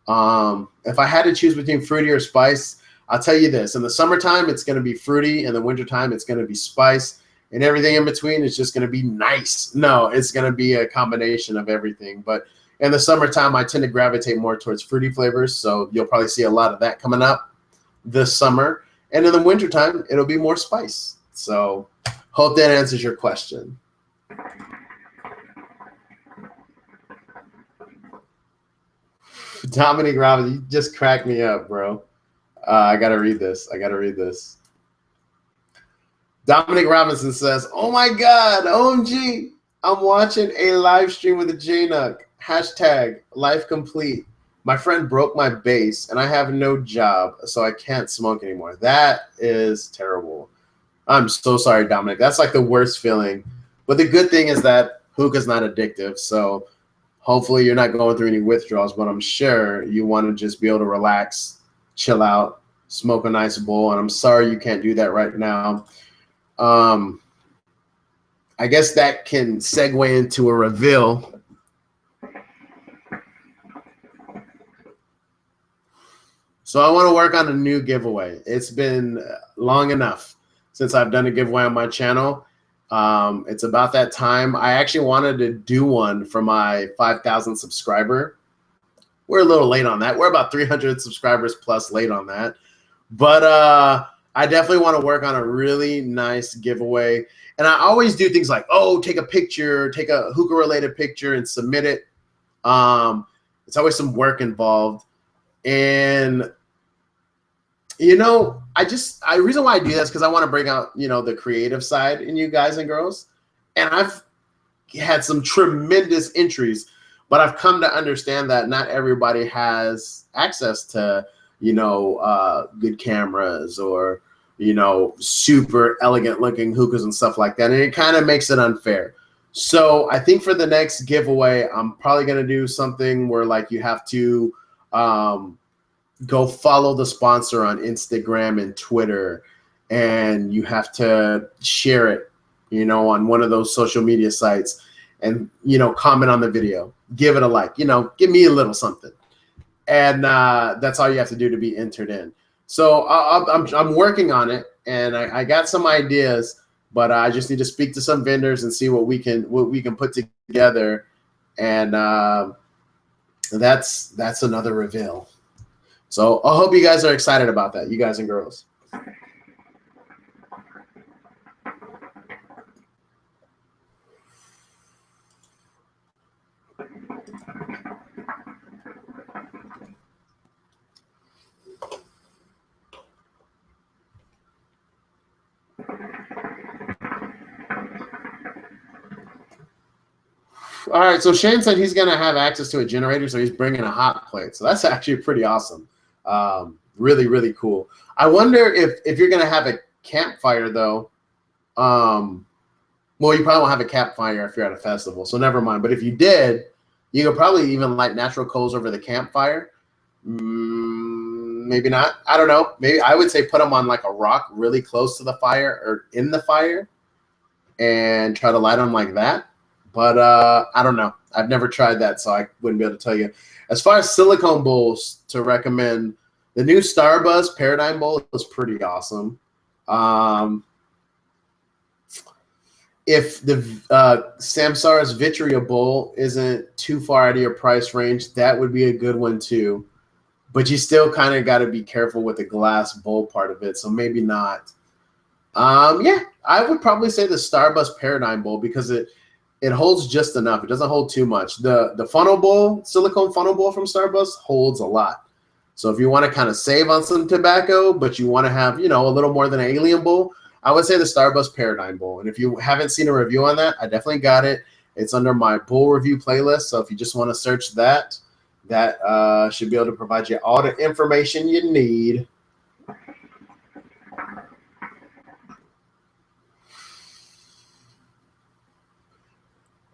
If I had to choose between fruity or spice, I'll tell you this. In the summertime, it's going to be fruity. In the wintertime, it's going to be spice. And everything in between is just going to be nice. No, it's going to be a combination of everything. But in the summertime, I tend to gravitate more towards fruity flavors. So you'll probably see a lot of that coming up this summer. And in the wintertime, it'll be more spice. So hope that answers your question. Dominic Robbins, you just cracked me up, bro. I got to read this. Dominic Robinson says, oh my God, OMG, I'm watching a live stream with a JNuc. Hashtag life complete. My friend broke my base and I have no job, so I can't smoke anymore. That is terrible. I'm so sorry, Dominic. That's like the worst feeling. But the good thing is that hookah's not addictive, so hopefully you're not going through any withdrawals, but I'm sure you want to just be able to relax, chill out, smoke a nice bowl. And I'm sorry you can't do that right now. I guess that can segue into a reveal. So I want to work on a new giveaway. It's been long enough since I've done a giveaway on my channel. It's about that time. I actually wanted to do one for my 5,000 subscriber. We're a little late on that. We're about 300 subscribers plus late on that. But I definitely want to work on a really nice giveaway. And I always do things like, oh, take a picture, take a hookah-related picture and submit it. It's always some work involved. And, you know, the reason why I do that is because I want to bring out, you know, the creative side in you guys and girls. And I've had some tremendous entries, but I've come to understand that not everybody has access to, you know, good cameras or, you know, super elegant looking hookahs and stuff like that. And it kind of makes it unfair. So I think for the next giveaway, I'm probably going to do something where like you have to go follow the sponsor on Instagram and Twitter, and you have to share it, you know, on one of those social media sites and, you know, comment on the video, give it a like, you know, give me a little something. And that's all you have to do to be entered in. So I'm working on it, and I got some ideas, but I just need to speak to some vendors and see what we can put together. And that's another reveal. So I hope you guys are excited about that, you guys and girls. All right, so Shane said he's going to have access to a generator, so he's bringing a hot plate. So that's actually pretty awesome. Really, really cool. I wonder if you're going to have a campfire, though. Well, you probably won't have a campfire if you're at a festival, so never mind. But if you did, you could probably even light natural coals over the campfire. Maybe not. I don't know. Maybe I would say put them on like a rock really close to the fire or in the fire and try to light them like that. But I don't know. I've never tried that, so I wouldn't be able to tell you. As far as silicone bowls to recommend, the new Starbuzz Paradigm Bowl is pretty awesome. If the Samsara's Vitria Bowl isn't too far out of your price range, that would be a good one too. But you still kind of got to be careful with the glass bowl part of it, so maybe not. Yeah, I would probably say the Starbuzz Paradigm Bowl because it holds just enough. It doesn't hold too much. The funnel bowl, silicone funnel bowl from Starbuzz holds a lot. So if you want to kind of save on some tobacco, but you want to have, you know, a little more than an alien bowl, I would say the Starbuzz Paradigm Bowl. And if you haven't seen a review on that, I definitely got it. It's under my bowl review playlist. So if you just want to search that, that should be able to provide you all the information you need.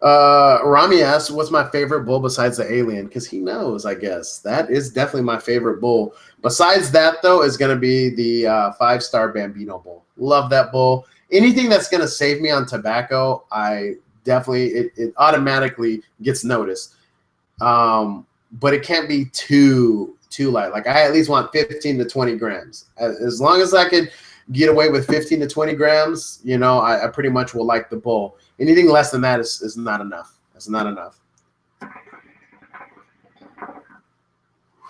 Rami asks, what's my favorite bowl besides the alien? Because he knows, I guess. That is definitely my favorite bowl. Besides that, though, is going to be the 5-star Bambino Bowl. Love that bowl. Anything that's going to save me on tobacco, I definitely, it automatically gets noticed. But it can't be too light. Like, I at least want 15 to 20 grams. As long as I could get away with 15 to 20 grams, you know, I pretty much will like the bowl. Anything less than that is not enough. It's not enough.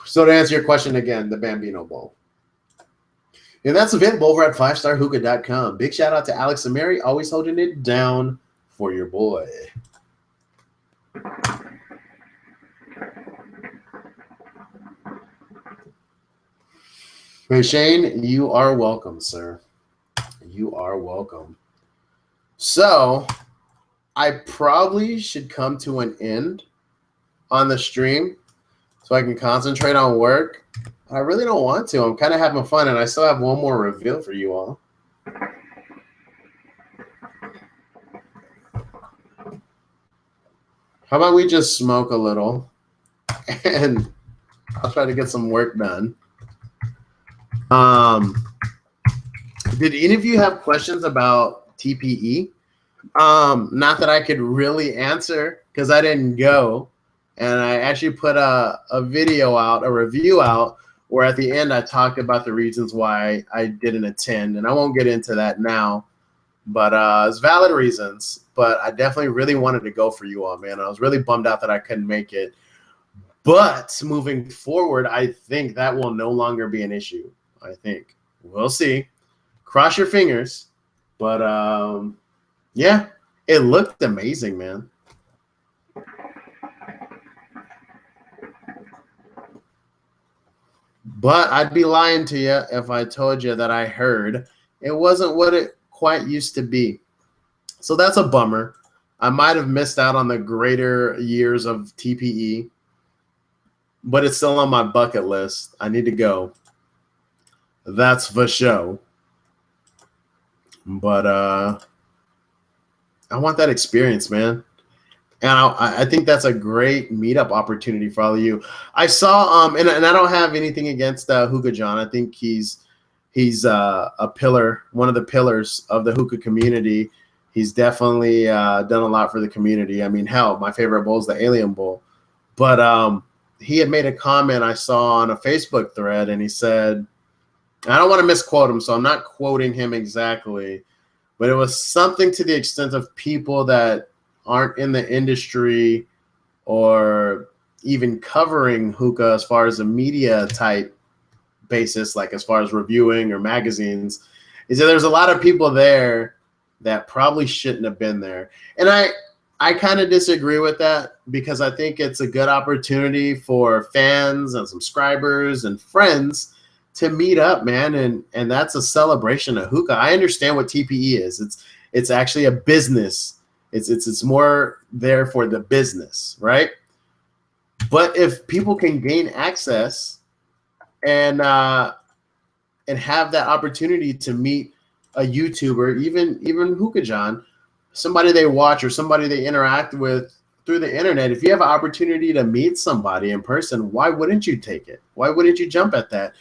So to answer your question again, the Bambino Bowl. And that's available over at 5starhookah.com. Big shout out to Alex and Mary, always holding it down for your boy. Hey, Shane, you are welcome, sir. You are welcome. So I probably should come to an end on the stream so I can concentrate on work. I really don't want to. I'm kind of having fun, and I still have one more reveal for you all. How about we just smoke a little, and I'll try to get some work done. Um, did any of you have questions about TPE? Not that I could really answer because I didn't go. And I actually put a video out, a review out, where at the end I talked about the reasons why I didn't attend. And I won't get into that now, but it's valid reasons. But I definitely really wanted to go for you all, man. I was really bummed out that I couldn't make it. But moving forward, I think that will no longer be an issue. I think. We'll see. Cross your fingers. But yeah, it looked amazing, man. But I'd be lying to you if I told you that I heard it wasn't what it quite used to be. So that's a bummer. I might have missed out on the greater years of TPE, but it's still on my bucket list. I need to go. That's for show. But I want that experience, man. And I think that's a great meetup opportunity for all of you. I saw, and I don't have anything against Hookah John. I think he's a pillar, one of the pillars of the hookah community. He's definitely done a lot for the community. I mean, hell, my favorite bowl is the Alien Bowl. But he had made a comment I saw on a Facebook thread, and he said, I don't want to misquote him, so I'm not quoting him exactly, but it was something to the extent of people that aren't in the industry or even covering hookah as far as a media type basis, like as far as reviewing or magazines, is that there's a lot of people there that probably shouldn't have been there. And I kind of disagree with that, because I think it's a good opportunity for fans and subscribers and friends to meet up, man, and that's a celebration of hookah. I understand what TPE is. It's actually a business. It's more there for the business, right? But if people can gain access and have that opportunity to meet a YouTuber, even Hookah John, somebody they watch or somebody they interact with through the internet, if you have an opportunity to meet somebody in person, why wouldn't you take it? Why wouldn't you jump at that?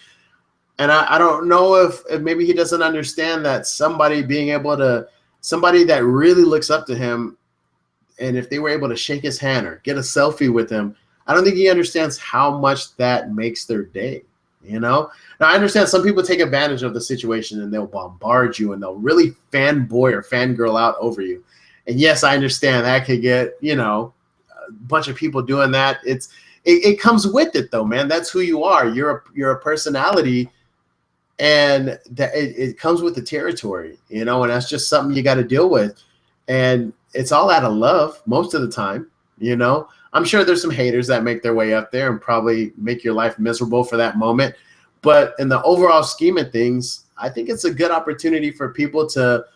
And I don't know if maybe he doesn't understand that somebody that really looks up to him, and if they were able to shake his hand or get a selfie with him, I don't think he understands how much that makes their day, you know? Now, I understand some people take advantage of the situation and they'll bombard you and they'll really fanboy or fangirl out over you. And yes, I understand that could get, a bunch of people doing that. It comes with it though, man. That's who you are. You're a personality, and that it comes with the territory, and that's just something you got to deal with. And it's all out of love most of the time, I'm sure there's some haters that make their way up there and probably make your life miserable for that moment. But in the overall scheme of things, I think it's a good opportunity for people to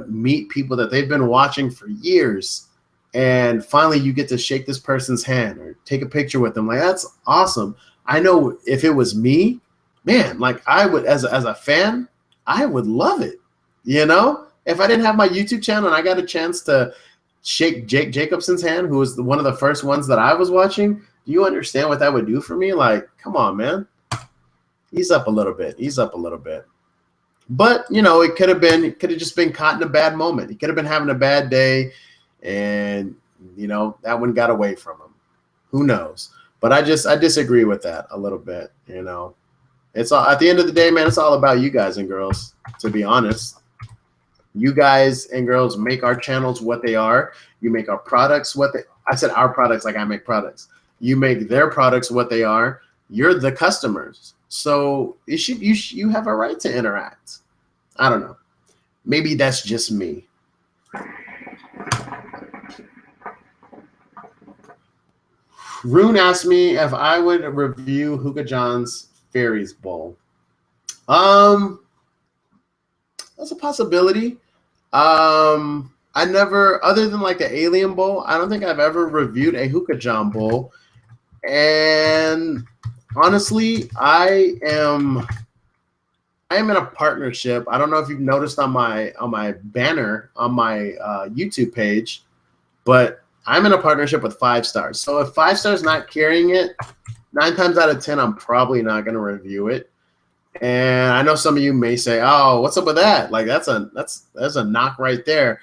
meet people that they've been watching for years. And finally you get to shake this person's hand or take a picture with them. Like, that's awesome. I know if it was me, man, like I would, as a fan, I would love it. If I didn't have my YouTube channel and I got a chance to shake Jake Jacobson's hand, who was one of the first ones that I was watching, do you understand what that would do for me? Like, come on, man. Ease up a little bit. But, it could have just been caught in a bad moment. He could have been having a bad day, and, that one got away from him. Who knows? But I disagree with that a little bit, It's all, at the end of the day, man, it's all about you guys and girls, to be honest. You guys and girls make our channels what they are. You make our products I said our products like I make products. You make their products what they are. You're the customers. So you have a right to interact. I don't know. Maybe that's just me. Rune asked me if I would review Hookah John's Fairies Bowl. That's a possibility. I never, other than like the Alien Bowl, I don't think I've ever reviewed a Hookah John bowl. And honestly, I am in a partnership. I don't know if you've noticed on my banner on my YouTube page, but I'm in a partnership with 5 Stars. So if 5 Stars not carrying it, 9 times out of 10, I'm probably not going to review it. And I know some of you may say, "Oh, what's up with that? Like that's a knock right there."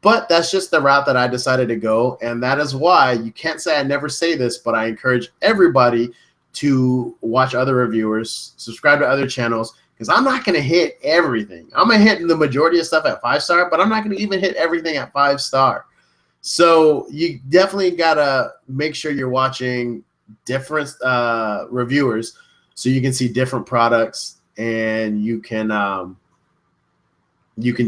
But that's just the route that I decided to go, and that is why you can't say I never say this, but I encourage everybody to watch other reviewers, subscribe to other channels, because I'm not going to hit everything. I'm going to hit the majority of stuff at 5-star, but I'm not going to even hit everything at 5-star. So you definitely got to make sure you're watching different reviewers so you can see different products, and you can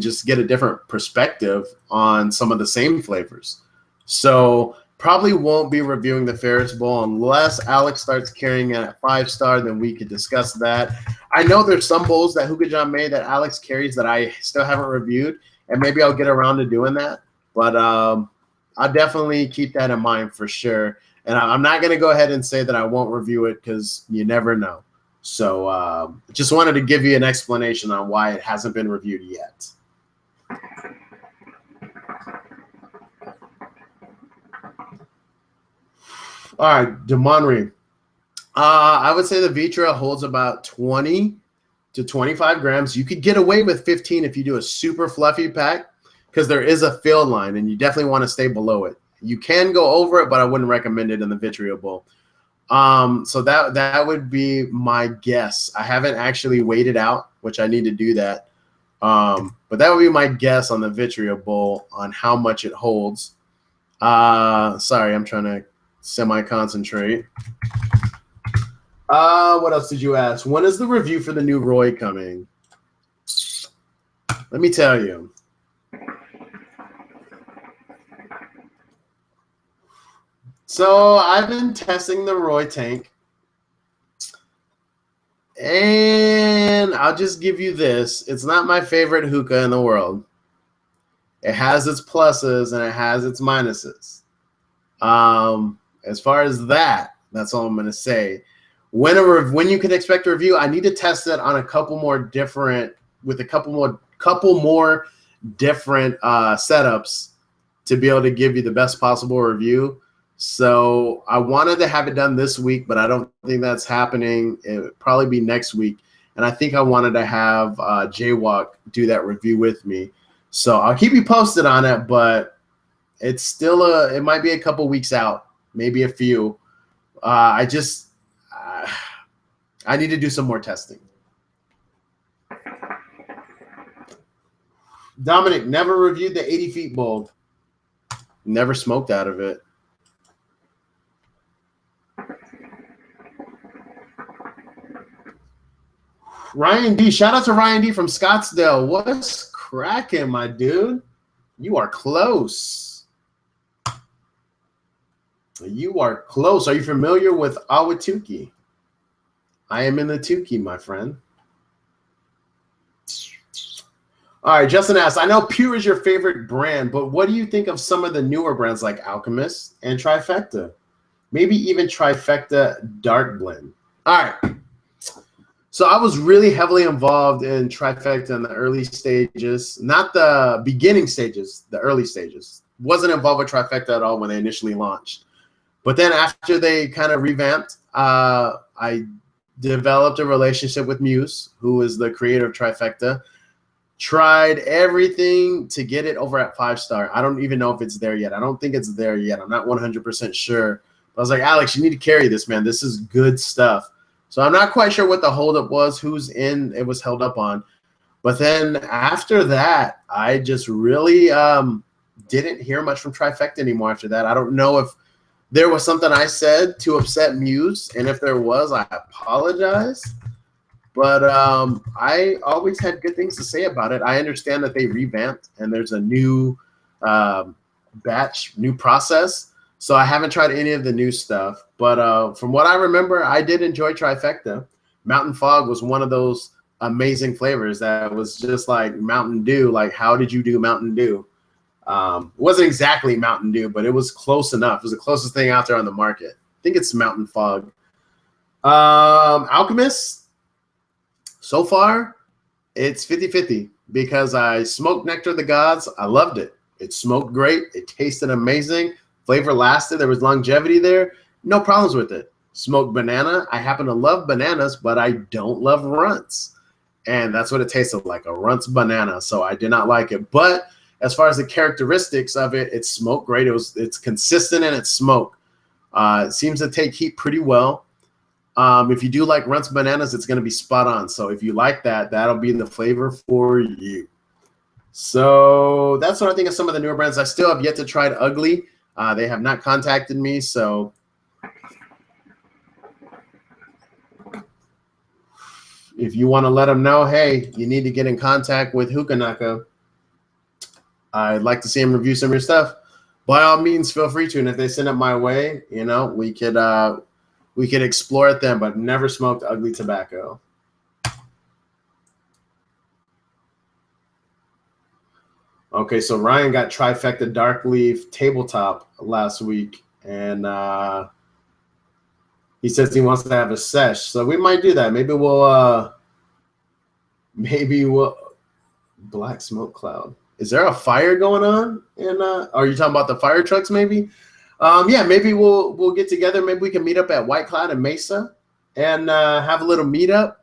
just get a different perspective on some of the same flavors. So probably won't be reviewing the Ferris Bowl unless Alex starts carrying it at 5-star, then we could discuss that. I know there's some bowls that Hookah John made that Alex carries that I still haven't reviewed, and maybe I'll get around to doing that. But I'll definitely keep that in mind for sure. And I'm not going to go ahead and say that I won't review it because you never know. So just wanted to give you an explanation on why it hasn't been reviewed yet. All right, Demonry. I would say the Vitra holds about 20 to 25 grams. You could get away with 15 if you do a super fluffy pack because there is a fill line, and you definitely want to stay below it. You can go over it, but I wouldn't recommend it in the Vitriol Bowl. So that would be my guess. I haven't actually weighed it out, which I need to do that. But that would be my guess on the Vitriol Bowl on how much it holds. Sorry, I'm trying to semi-concentrate. What else did you ask? When is the review for the new Roy coming? Let me tell you. So I've been testing the Roy tank, and I'll just give you this. It's not my favorite hookah in the world. It has its pluses and it has its minuses. As far as that, that's all I'm going to say. When you can expect a review, I need to test it on a couple more different different setups to be able to give you the best possible review. So I wanted to have it done this week, but I don't think that's happening. It would probably be next week. And I think I wanted to have JNuc do that review with me. So I'll keep you posted on it, but it's still it might be a couple weeks out, maybe a few. I need to do some more testing. Dominic, never reviewed the 80 feet bowl. Never smoked out of it. Ryan D. Shout out to Ryan D. from Scottsdale. What's cracking, my dude? You are close. You are close. Are you familiar with Awatuki? I am in the Tukey, my friend. All right, Justin asks, I know Pure is your favorite brand, but what do you think of some of the newer brands like Alchemist and Trifecta? Maybe even Trifecta Dark Blend. All right. So I was really heavily involved in Trifecta in the early stages, not the beginning stages, the early stages. Wasn't involved with Trifecta at all when they initially launched. But then after they kind of revamped, I developed a relationship with Muse, who is the creator of Trifecta. Tried everything to get it over at 5-star. I don't even know if it's there yet. I don't think it's there yet. I'm not 100% sure. But I was like, Alex, you need to carry this, man. This is good stuff. So I'm not quite sure what the holdup was, who's in it was held up on. But then after that, I just really didn't hear much from Trifecta anymore after that. I don't know if there was something I said to upset Muse, and if there was, I apologize. But I always had good things to say about it. I understand that they revamped, and there's a new batch, new process. So I haven't tried any of the new stuff. But from what I remember, I did enjoy Trifecta. Mountain Fog was one of those amazing flavors that was just like Mountain Dew. Like, how did you do Mountain Dew? It wasn't exactly Mountain Dew, but it was close enough. It was the closest thing out there on the market. I think it's Mountain Fog. Alchemist, so far, it's 50-50 because I smoked Nectar of the Gods. I loved it. It smoked great. It tasted amazing. Flavor lasted. There was longevity there. No problems with it. Smoked banana. I happen to love bananas, but I don't love runts. And that's what it tasted like, a runts banana. So I did not like it. But as far as the characteristics of it, it smoked great. It's consistent in its smoke. It seems to take heat pretty well. If you do like runts bananas, it's going to be spot on. So if you like that, that'll be the flavor for you. So that's what I think of some of the newer brands. I still have yet to try Ugly. They have not contacted me, so if you want to let them know, hey, you need to get in contact with Hookah John. I'd like to see him review some of your stuff. By all means, feel free to. And if they send it my way, you know, we could explore it then, but never smoked Ugly tobacco. Okay, so Ryan got Trifecta Dark Leaf Tabletop last week, and he says he wants to have a sesh. So we might do that. Maybe we'll Black Smoke Cloud. Is there a fire going on? And are you talking about the fire trucks maybe? Yeah, maybe we'll get together. Maybe we can meet up at White Cloud and Mesa and have a little meetup.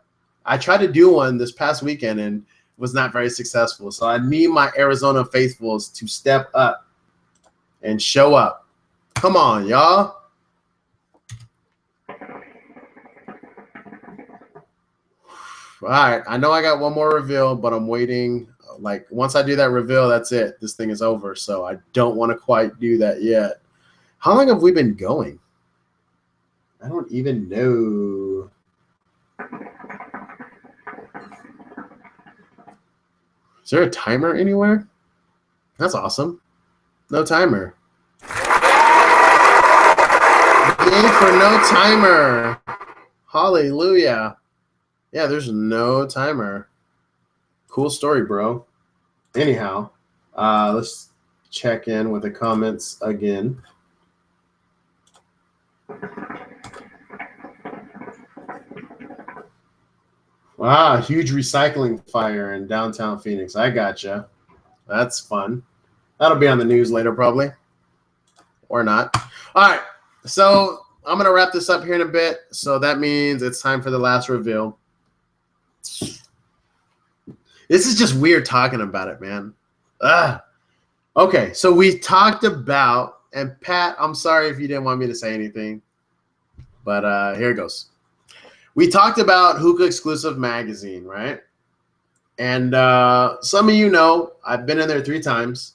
I tried to do one this past weekend and was not very successful. So I need my Arizona faithfuls to step up and show up. Come on, y'all. All right, I know I got one more reveal, but I'm waiting. Like, once I do that reveal, that's it. This thing is over, so I don't want to quite do that yet. How long have we been going? I don't even know. Is there a timer anywhere? That's awesome. No timer. Yay for no timer. Hallelujah. Yeah, there's no timer. Cool story, bro. Anyhow, let's check in with the comments again. Wow, huge recycling fire in downtown Phoenix. I gotcha. That's fun. That'll be on the news later, probably. Or not. All right, so I'm going to wrap this up here in a bit. So that means it's time for the last reveal. This is just weird talking about it, man. Okay, so we talked about, and Pat, I'm sorry if you didn't want me to say anything, but here it goes. We talked about Hookah Exclusive Magazine, right? And some of you know I've been in there 3 times,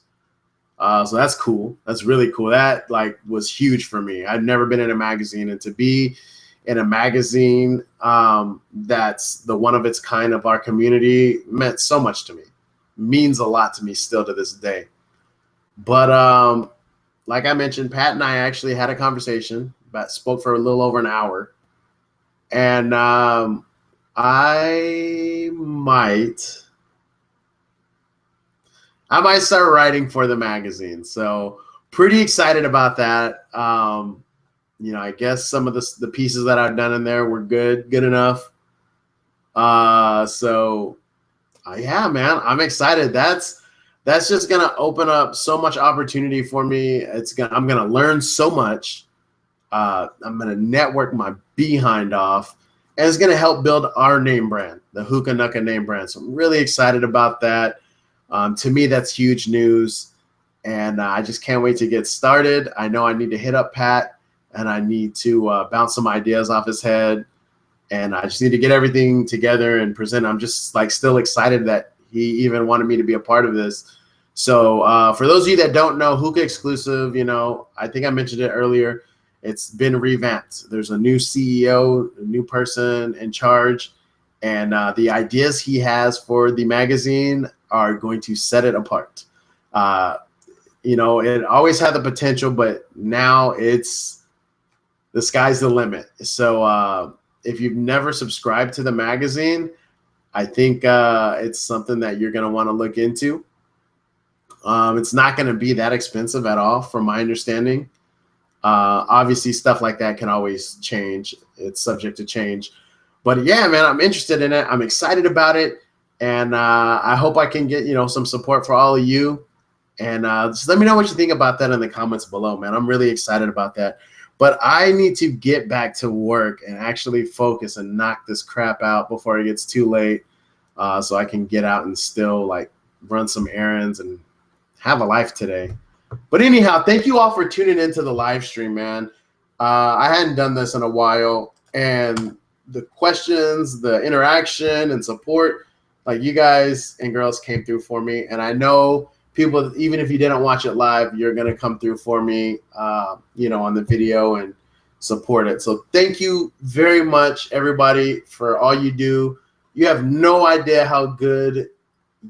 so that's cool. That's really cool. That was huge for me. I've never been in a magazine, and to be in a magazine that's the one of its kind of our community meant so much to me. Means a lot to me still to this day. But like I mentioned, Pat and I actually had a conversation, spoke for a little over an hour. And I might start writing for the magazine. So pretty excited about that. You know, I guess some of the pieces that I've done in there were good enough. So yeah, man, I'm excited. That's just gonna open up so much opportunity for me. I'm gonna learn so much. I'm gonna network my behind off, and it's gonna help build our name brand, the Hookah John name brand. So I'm really excited about that. To me, that's huge news, and I just can't wait to get started. I know I need to hit up Pat, and I need to bounce some ideas off his head, and I just need to get everything together and present. I'm just still excited that he even wanted me to be a part of this. So for those of you that don't know, Hookah Exclusive, you know, I think I mentioned it earlier. It's been revamped. There's a new CEO, a new person in charge, and the ideas he has for the magazine are going to set it apart. You know, it always had the potential, but now the sky's the limit. So if you've never subscribed to the magazine, I think it's something that you're going to want to look into. It's not going to be that expensive at all, from my understanding. Obviously, stuff like that can always change. It's subject to change. But yeah, man, I'm interested in it. I'm excited about it. And I hope I can get, some support for all of you. And just let me know what you think about that in the comments below, man. I'm really excited about that. But I need to get back to work and actually focus and knock this crap out before it gets too late, so I can get out and still like run some errands and have a life today. But anyhow, thank you all for tuning into the live stream, man. I hadn't done this in a while, and the questions, the interaction, and support, like you guys and girls came through for me. And I know people, even if you didn't watch it live, you're going to come through for me, on the video and support it. So thank you very much, everybody, for all you do. You have no idea how good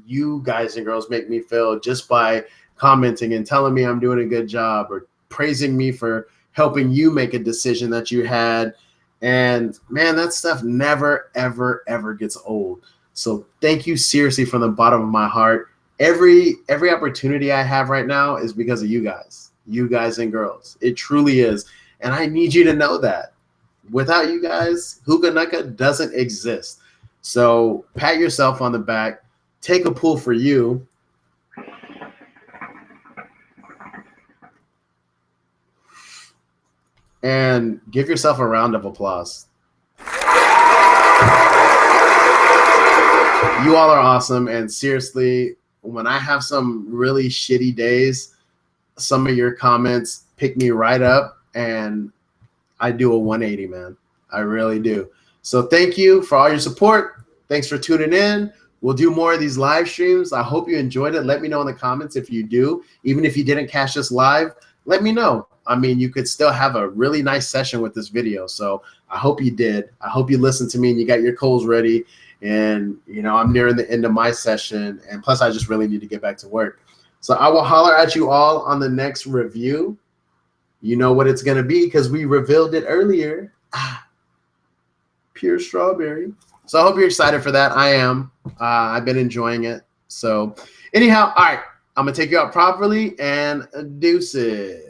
you guys and girls make me feel just by commenting and telling me I'm doing a good job, or praising me for helping you make a decision that you had. And man, that stuff never, ever, ever gets old. So thank you seriously from the bottom of my heart. Every opportunity I have right now is because of you guys and girls. It truly is. And I need you to know that. Without you guys, Hookah Nucka doesn't exist. So pat yourself on the back. Take a pull for you. And give yourself a round of applause. You all are awesome. And seriously, when I have some really shitty days, some of your comments pick me right up, and I do a 180, man. I really do. So thank you for all your support. Thanks for tuning in. We'll do more of these live streams. I hope you enjoyed it. Let me know in the comments if you do. Even if you didn't catch this live, let me know. I mean, you could still have a really nice session with this video. So I hope you did. I hope you listened to me and you got your coals ready. And, I'm nearing the end of my session. And plus, I just really need to get back to work. So I will holler at you all on the next review. You know what it's going to be because we revealed it earlier. Pure strawberry. So I hope you're excited for that. I am. I've been enjoying it. So anyhow, all right. I'm going to take you out properly and deuces.